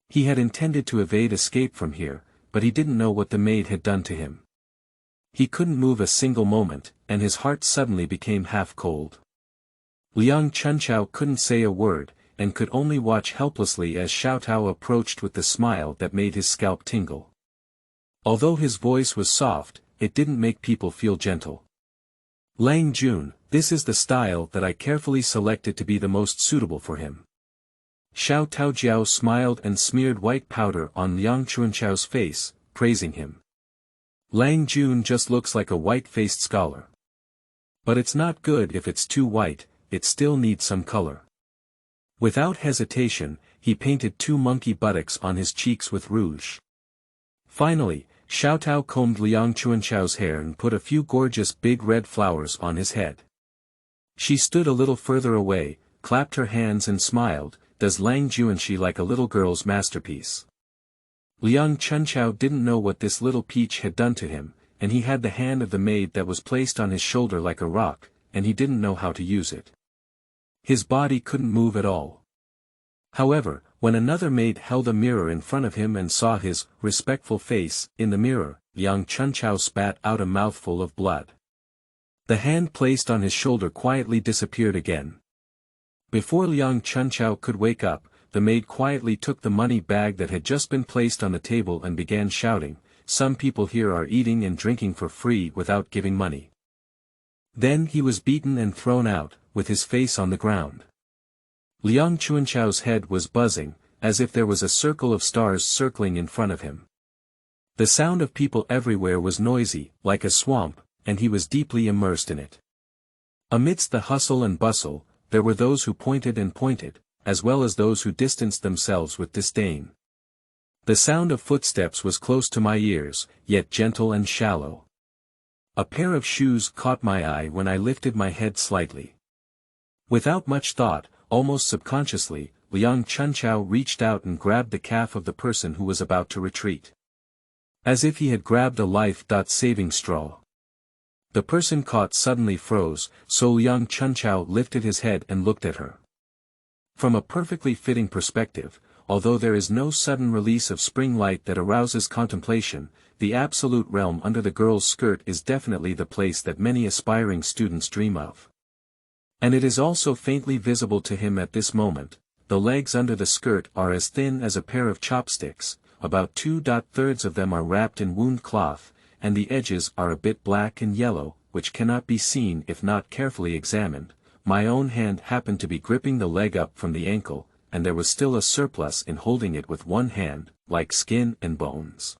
He had intended to evade escape from here, but he didn't know what the maid had done to him. He couldn't move a single moment, and his heart suddenly became half cold. Liang Chunchao couldn't say a word, and could only watch helplessly as Xiao Tao approached with the smile that made his scalp tingle. Although his voice was soft, it didn't make people feel gentle. "Lang Jun, this is the style that I carefully selected to be the most suitable for him." Xiao Taojiao smiled and smeared white powder on Liang Chunchao's face, praising him. "Lang Jun just looks like a white-faced scholar. But it's not good if it's too white, it still needs some color." Without hesitation, he painted 2 monkey buttocks on his cheeks with rouge. Finally, Xiao Tao combed Liang Chunchao's hair and put a few gorgeous big red flowers on his head. She stood a little further away, clapped her hands and smiled, "Does Lang Juanxi like a little girl's masterpiece?" Liang Chunchao didn't know what this little peach had done to him, and he had the hand of the maid that was placed on his shoulder like a rock, and he didn't know how to use it. His body couldn't move at all. However, when another maid held a mirror in front of him and saw his respectful face in the mirror, Liang Chunchao spat out a mouthful of blood. The hand placed on his shoulder quietly disappeared again. Before Liang Chunchao could wake up, the maid quietly took the money bag that had just been placed on the table and began shouting, "Some people here are eating and drinking for free without giving money." Then he was beaten and thrown out, with his face on the ground. Liang Chunchao's head was buzzing, as if there was a circle of stars circling in front of him. The sound of people everywhere was noisy, like a swamp, and he was deeply immersed in it. Amidst the hustle and bustle, there were those who pointed and pointed, as well as those who distanced themselves with disdain. The sound of footsteps was close to my ears, yet gentle and shallow. A pair of shoes caught my eye when I lifted my head slightly. Without much thought, almost subconsciously, Liang Chunchao reached out and grabbed the calf of the person who was about to retreat. As if he had grabbed a life-saving straw. The person caught suddenly froze, so Liang Chunchao lifted his head and looked at her. From a perfectly fitting perspective, although there is no sudden release of spring light that arouses contemplation, the absolute realm under the girl's skirt is definitely the place that many aspiring students dream of. And it is also faintly visible to him at this moment. The legs under the skirt are as thin as a pair of chopsticks, about 2/3 of them are wrapped in wound cloth, and the edges are a bit black and yellow, which cannot be seen if not carefully examined. My own hand happened to be gripping the leg up from the ankle, and there was still a surplus in holding it with one hand, like skin and bones.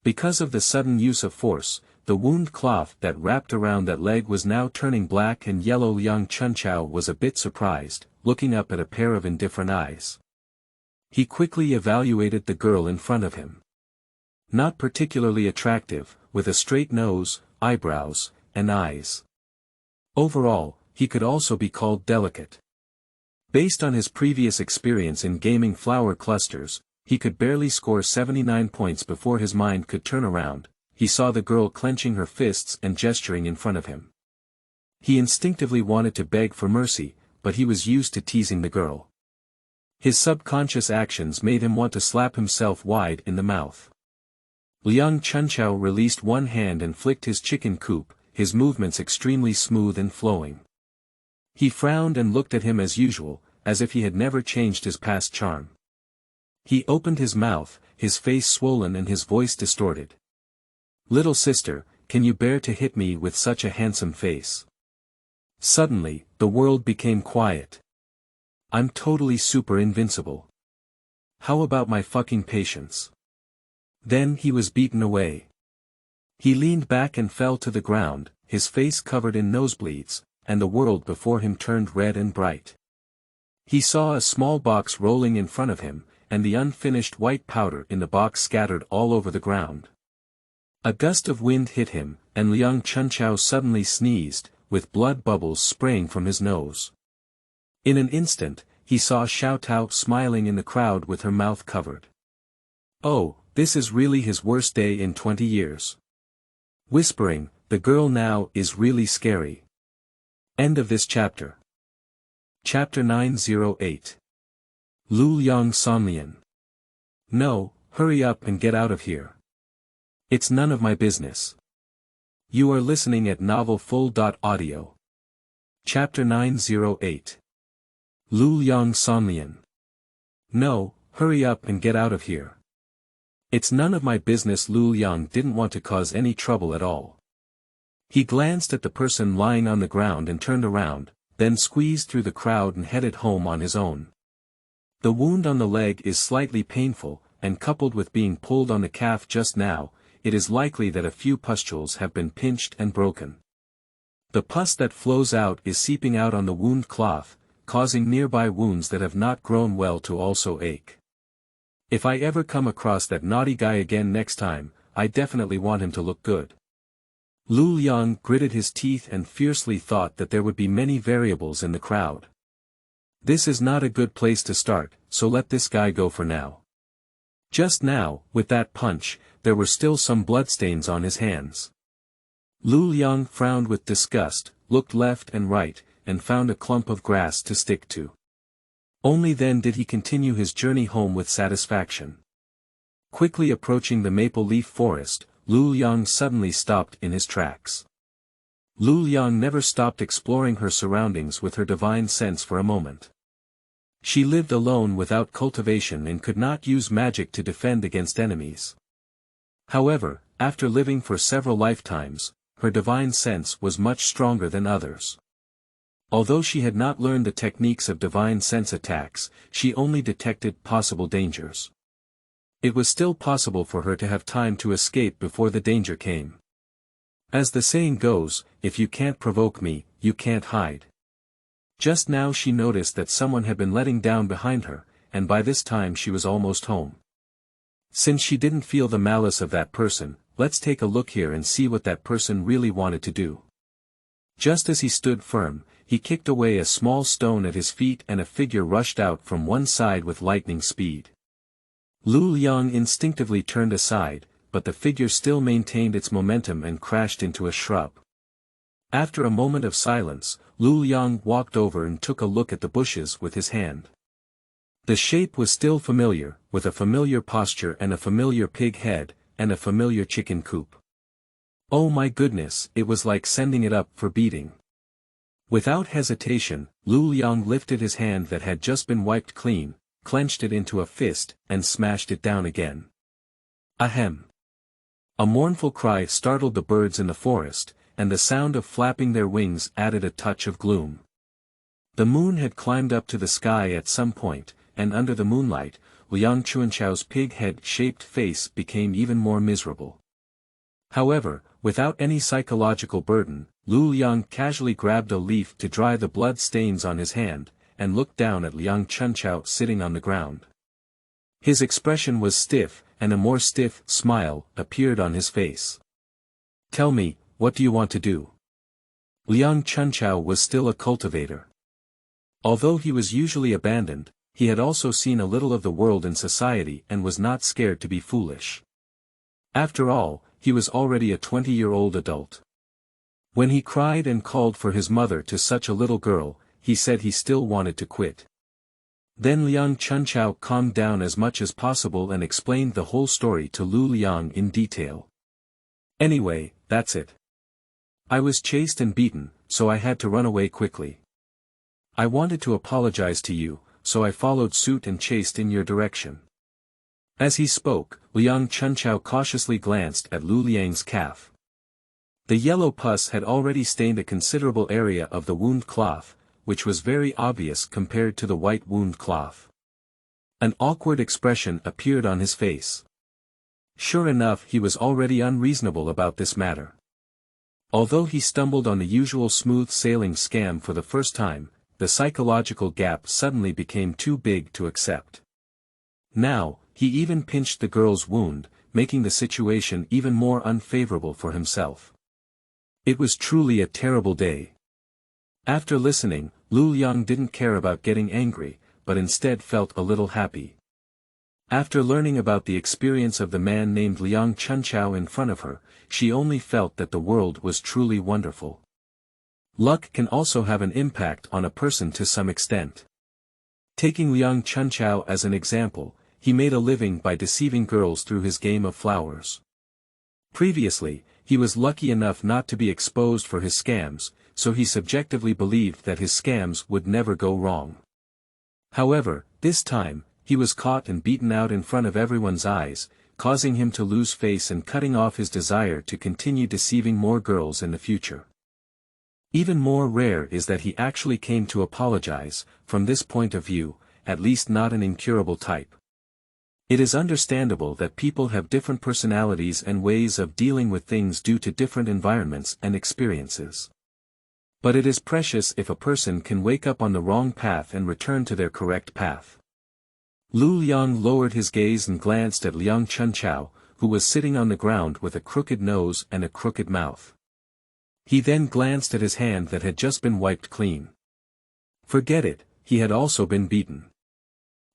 Because of the sudden use of force, the wound cloth that wrapped around that leg was now turning black and yellow. Liang Sanlian was a bit surprised, looking up at a pair of indifferent eyes. He quickly evaluated the girl in front of him. Not particularly attractive, with a straight nose, eyebrows, and eyes. Overall, he could also be called delicate. Based on his previous experience in gaming flower clusters, he could barely score 79 points before his mind could turn around. He saw the girl clenching her fists and gesturing in front of him. He instinctively wanted to beg for mercy, but he was used to teasing the girl. His subconscious actions made him want to slap himself wide in the mouth. Liang Sanlian released one hand and flicked his chicken coop, his movements extremely smooth and flowing. He frowned and looked at him as usual, as if he had never changed his past charm. He opened his mouth, his face swollen and his voice distorted. "Little sister, can you bear to hit me with such a handsome face?" Suddenly, the world became quiet. "I'm totally super invincible. How about my fucking patience?" Then he was beaten away. He leaned back and fell to the ground, his face covered in nosebleeds, and the world before him turned red and bright. He saw a small box rolling in front of him, and the unfinished white powder in the box scattered all over the ground. A gust of wind hit him, and Liang Sanlian suddenly sneezed, with blood bubbles spraying from his nose. In an instant, he saw Xiao Tao smiling in the crowd with her mouth covered. Oh, this is really his worst day in 20 years. Whispering, "The girl now is really scary." End of this chapter. Chapter 908. Liang Sanlian. No, hurry up and get out of here. It's none of my business. You are listening at novelfull.audio. Chapter 908. Liang Sanlian. No, hurry up and get out of here. It's none of my business. Liang didn't want to cause any trouble at all. He glanced at the person lying on the ground and turned around, then squeezed through the crowd and headed home on his own. The wound on the leg is slightly painful, and coupled with being pulled on the calf just now, it is likely that a few pustules have been pinched and broken. The pus that flows out is seeping out on the wound cloth, causing nearby wounds that have not grown well to also ache. If I ever come across that naughty guy again next time, I definitely want him to look good. Liang gritted his teeth and fiercely thought that there would be many variables in the crowd. This is not a good place to start, so let this guy go for now. Just now, with that punch, there were still some bloodstains on his hands. Liang frowned with disgust, looked left and right, and found a clump of grass to stick to. Only then did he continue his journey home with satisfaction. Quickly approaching the maple leaf forest, Liang suddenly stopped in his tracks. Liang never stopped exploring her surroundings with her divine sense for a moment. She lived alone without cultivation and could not use magic to defend against enemies. However, after living for several lifetimes, her divine sense was much stronger than others. Although she had not learned the techniques of divine sense attacks, she only detected possible dangers. It was still possible for her to have time to escape before the danger came. As the saying goes, if you can't provoke me, you can't hide. Just now she noticed that someone had been letting down behind her, and by this time she was almost home. Since she didn't feel the malice of that person, let's take a look here and see what that person really wanted to do. Just as he stood firm, he kicked away a small stone at his feet and a figure rushed out from one side with lightning speed. Liang instinctively turned aside, but the figure still maintained its momentum and crashed into a shrub. After a moment of silence, Liang walked over and took a look at the bushes with his hand. The shape was still familiar, with a familiar posture and a familiar pig head, and a familiar chicken coop. Oh my goodness, it was like sending it up for beating. Without hesitation, Lu Liang lifted his hand that had just been wiped clean, clenched it into a fist, and smashed it down again. Ahem! A mournful cry startled the birds in the forest, and the sound of flapping their wings added a touch of gloom. The moon had climbed up to the sky at some point, and under the moonlight, Liang Chuanchao's pig-head-shaped face became even more miserable. However, without any psychological burden, Lu Liang casually grabbed a leaf to dry the blood stains on his hand, and looked down at Liang Chunchao sitting on the ground. His expression was stiff, and a more stiff smile appeared on his face. Tell me, what do you want to do? Liang Chunchao was still a cultivator. Although he was usually abandoned, he had also seen a little of the world and society and was not scared to be foolish. After all, he was already a 20-year-old adult. When he cried and called for his mother to such a little girl, he said he still wanted to quit. Then Liang Chunchao calmed down as much as possible and explained the whole story to Lu Liang in detail. Anyway, that's it. I was chased and beaten, so I had to run away quickly. I wanted to apologize to you, so I followed suit and chased in your direction. As he spoke, Liang Chunchao cautiously glanced at Lu Liang's calf. The yellow pus had already stained a considerable area of the wound cloth, which was very obvious compared to the white wound cloth. An awkward expression appeared on his face. Sure enough, he was already unreasonable about this matter. Although he stumbled on the usual smooth sailing scam for the first time, the psychological gap suddenly became too big to accept. Now, he even pinched the girl's wound, making the situation even more unfavorable for himself. It was truly a terrible day. After listening, Lu Liang didn't care about getting angry, but instead felt a little happy. After learning about the experience of the man named Liang Chunchao in front of her, she only felt that the world was truly wonderful. Luck can also have an impact on a person to some extent. Taking Liang Chunchao as an example, he made a living by deceiving girls through his game of flowers. Previously, he was lucky enough not to be exposed for his scams, so he subjectively believed that his scams would never go wrong. However, this time, he was caught and beaten out in front of everyone's eyes, causing him to lose face and cutting off his desire to continue deceiving more girls in the future. Even more rare is that he actually came to apologize, from this point of view, at least not an incurable type. It is understandable that people have different personalities and ways of dealing with things due to different environments and experiences. But it is precious if a person can wake up on the wrong path and return to their correct path. Lu Liang lowered his gaze and glanced at Liang Chunchao, who was sitting on the ground with a crooked nose and a crooked mouth. He then glanced at his hand that had just been wiped clean. Forget it, he had also been beaten.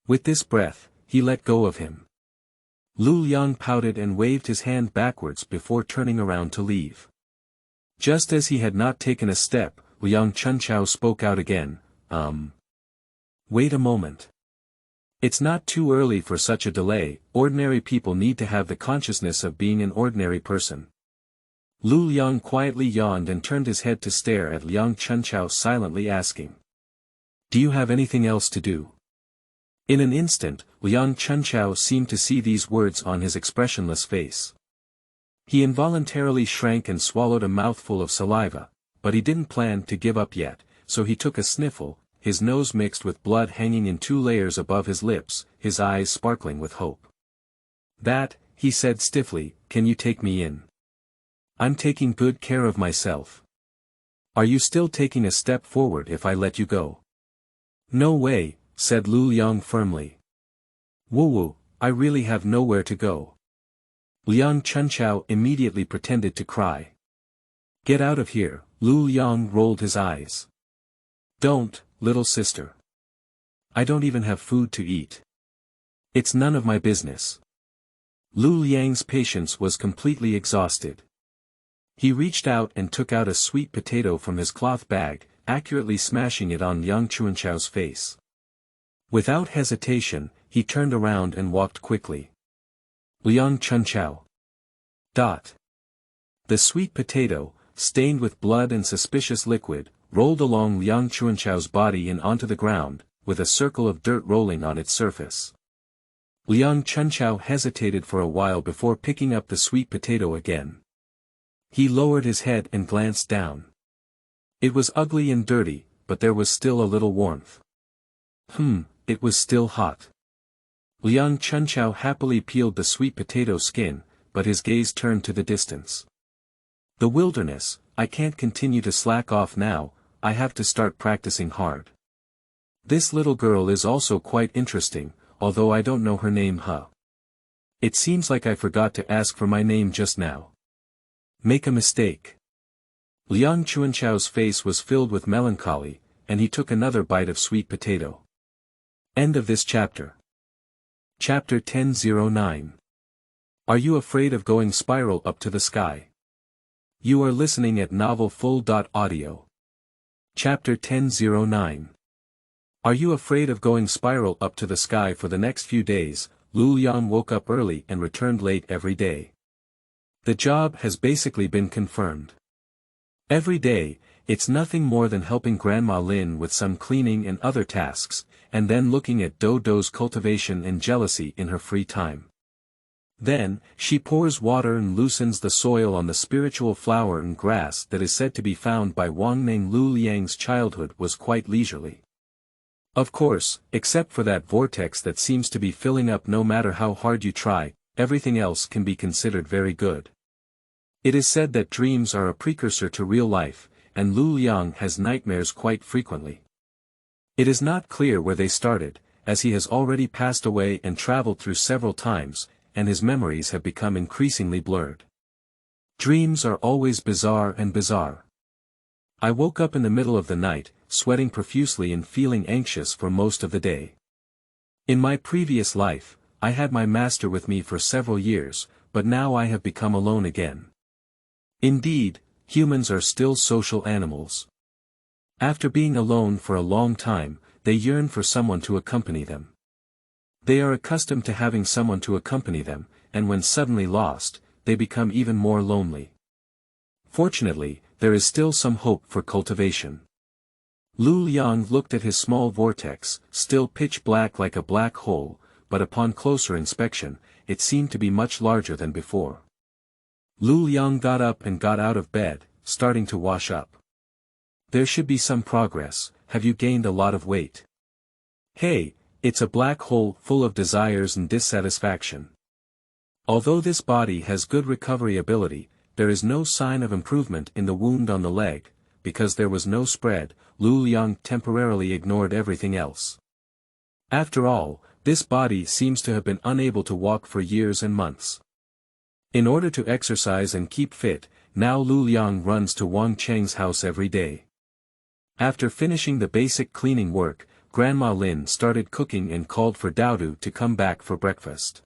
With this breath, he let go of him. Lu Liang pouted and waved his hand backwards before turning around to leave. Just as he had not taken a step, Liang Chunchao spoke out again, Wait a moment. It's not too early for such a delay, ordinary people need to have the consciousness of being an ordinary person. Lu Liang quietly yawned and turned his head to stare at Liang Chunchao silently asking. Do you have anything else to do? In an instant, Liang Chunchao seemed to see these words on his expressionless face. He involuntarily shrank and swallowed a mouthful of saliva, but he didn't plan to give up yet, so he took a sniffle, his nose mixed with blood hanging in 2 layers above his lips, his eyes sparkling with hope. That, he said stiffly, can you take me in? I'm taking good care of myself. Are you still taking a step forward if I let you go? No way, said Lu Liang firmly. Woo-woo, I really have nowhere to go. Liang Chunchao immediately pretended to cry. Get out of here, Lu Liang rolled his eyes. Don't, little sister. I don't even have food to eat. It's none of my business. Lu Liang's patience was completely exhausted. He reached out and took out a sweet potato from his cloth bag, accurately smashing it on Liang Chuanchao's face. Without hesitation, he turned around and walked quickly. Liang Chunqiao. The sweet potato, stained with blood and suspicious liquid, rolled along Liang Chunqiao's body and onto the ground, with a circle of dirt rolling on its surface. Liang Chunqiao hesitated for a while before picking up the sweet potato again. He lowered his head and glanced down. It was ugly and dirty, but there was still a little warmth. It was still hot. Liang Chunqiao happily peeled the sweet potato skin, but his gaze turned to the distance. The wilderness, I can't continue to slack off now, I have to start practicing hard. This little girl is also quite interesting, although I don't know her name. It seems like I forgot to ask for my name just now. Make a mistake. Liang Chunqiao's face was filled with melancholy, and he took another bite of sweet potato. End of this chapter. Chapter 1009. Are you afraid of going spiral up to the sky? You are listening at novelfull.audio. Chapter 1009. Are you afraid of going spiral up to the sky? For the next few days, Lu Liang woke up early and returned late every day. The job has basically been confirmed. Every day, it's nothing more than helping Grandma Lin with some cleaning and other tasks, and then looking at Dodo's cultivation and jealousy in her free time. Then, she pours water and loosens the soil on the spiritual flower and grass that is said to be found by Wang Ning. Lu Liang's childhood was quite leisurely. Of course, except for that vortex that seems to be filling up no matter how hard you try, everything else can be considered very good. It is said that dreams are a precursor to real life, and Lu Liang has nightmares quite frequently. It is not clear where they started, as he has already passed away and traveled through several times, and his memories have become increasingly blurred. Dreams are always bizarre and bizarre. I woke up in the middle of the night, sweating profusely and feeling anxious for most of the day. In my previous life, I had my master with me for several years, but now I have become alone again. Indeed, humans are still social animals. After being alone for a long time, they yearn for someone to accompany them. They are accustomed to having someone to accompany them, and when suddenly lost, they become even more lonely. Fortunately, there is still some hope for cultivation. Lu Liang looked at his small vortex, still pitch black like a black hole, but upon closer inspection, it seemed to be much larger than before. Lu Liang got up and got out of bed, starting to wash up. There should be some progress. Have you gained a lot of weight? Hey, it's a black hole full of desires and dissatisfaction. Although this body has good recovery ability, there is no sign of improvement in the wound on the leg. Because there was no spread, Lu Liang temporarily ignored everything else. After all, this body seems to have been unable to walk for years and months. In order to exercise and keep fit, now Lu Liang runs to Wang Cheng's house every day. After finishing the basic cleaning work, Grandma Lin started cooking and called for Daodu to come back for breakfast.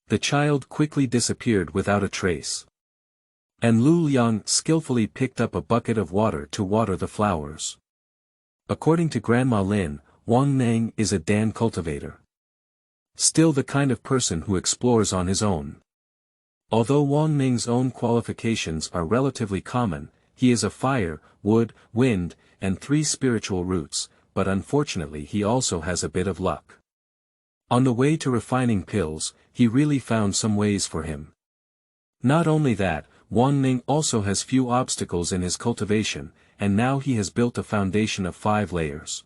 The child quickly disappeared without a trace. And Lu Liang skillfully picked up a bucket of water to water the flowers. According to Grandma Lin, Wang Ning is a Dan cultivator. Still the kind of person who explores on his own. Although Wang Ning's own qualifications are relatively common, he is a fire, wood, wind, and 3 spiritual roots, but unfortunately he also has a bit of luck. On the way to refining pills, he really found some ways for him. Not only that, Wang Ning also has few obstacles in his cultivation, and now he has built a foundation of 5 layers.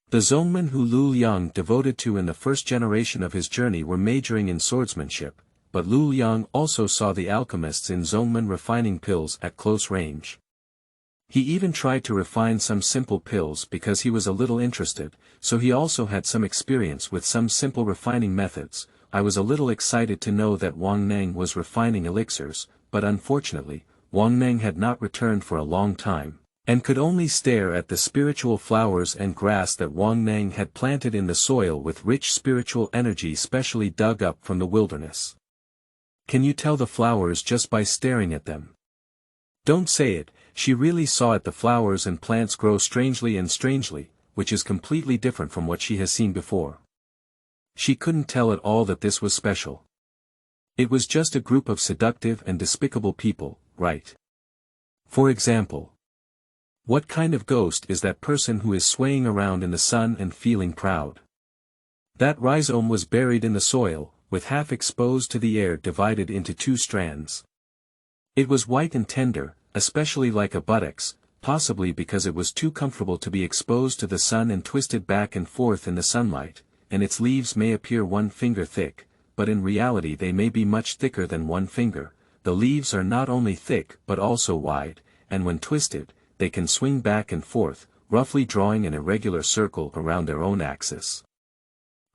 The Zongmen who Lu Liang devoted to in the first generation of his journey were majoring in swordsmanship, but Lu Liang also saw the alchemists in Zongmen refining pills at close range. He even tried to refine some simple pills because he was a little interested, so he also had some experience with some simple refining methods. I was a little excited to know that Wang Ning was refining elixirs, but unfortunately, Wang Ning had not returned for a long time, and could only stare at the spiritual flowers and grass that Wang Ning had planted in the soil with rich spiritual energy specially dug up from the wilderness. Can you tell the flowers just by staring at them? Don't say it, she really saw it. The flowers and plants grow strangely and strangely, which is completely different from what she has seen before. She couldn't tell at all that this was special. It was just a group of seductive and despicable people, right? For example, what kind of ghost is that person who is swaying around in the sun and feeling proud? That rhizome was buried in the soil, with half exposed to the air divided into two strands. It was white and tender, especially like a buttocks, possibly because it was too comfortable to be exposed to the sun and twisted back and forth in the sunlight, and its leaves may appear 1 finger thick, but in reality they may be much thicker than 1 finger. The leaves are not only thick but also wide, and when twisted, they can swing back and forth, roughly drawing an irregular circle around their own axis.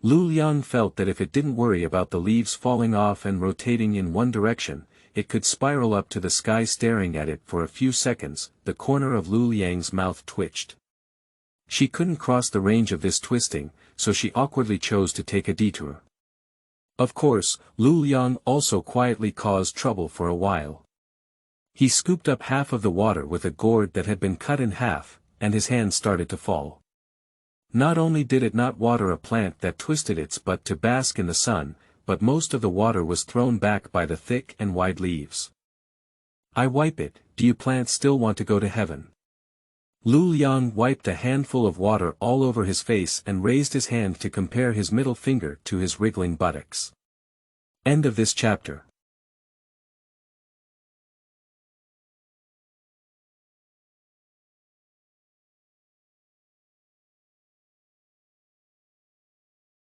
Liang felt that if it didn't worry about the leaves falling off and rotating in one direction, it could spiral up to the sky. Staring at it for a few seconds, the corner of Liang's mouth twitched. She couldn't cross the range of this twisting, so she awkwardly chose to take a detour. Of course, Liang also quietly caused trouble for a while. He scooped up half of the water with a gourd that had been cut in half, and his hand started to fall. Not only did it not water a plant that twisted its butt to bask in the sun, but most of the water was thrown back by the thick and wide leaves. I wipe it, do you plants still want to go to heaven? Liang wiped a handful of water all over his face and raised his hand to compare his middle finger to his wriggling buttocks. End of this chapter.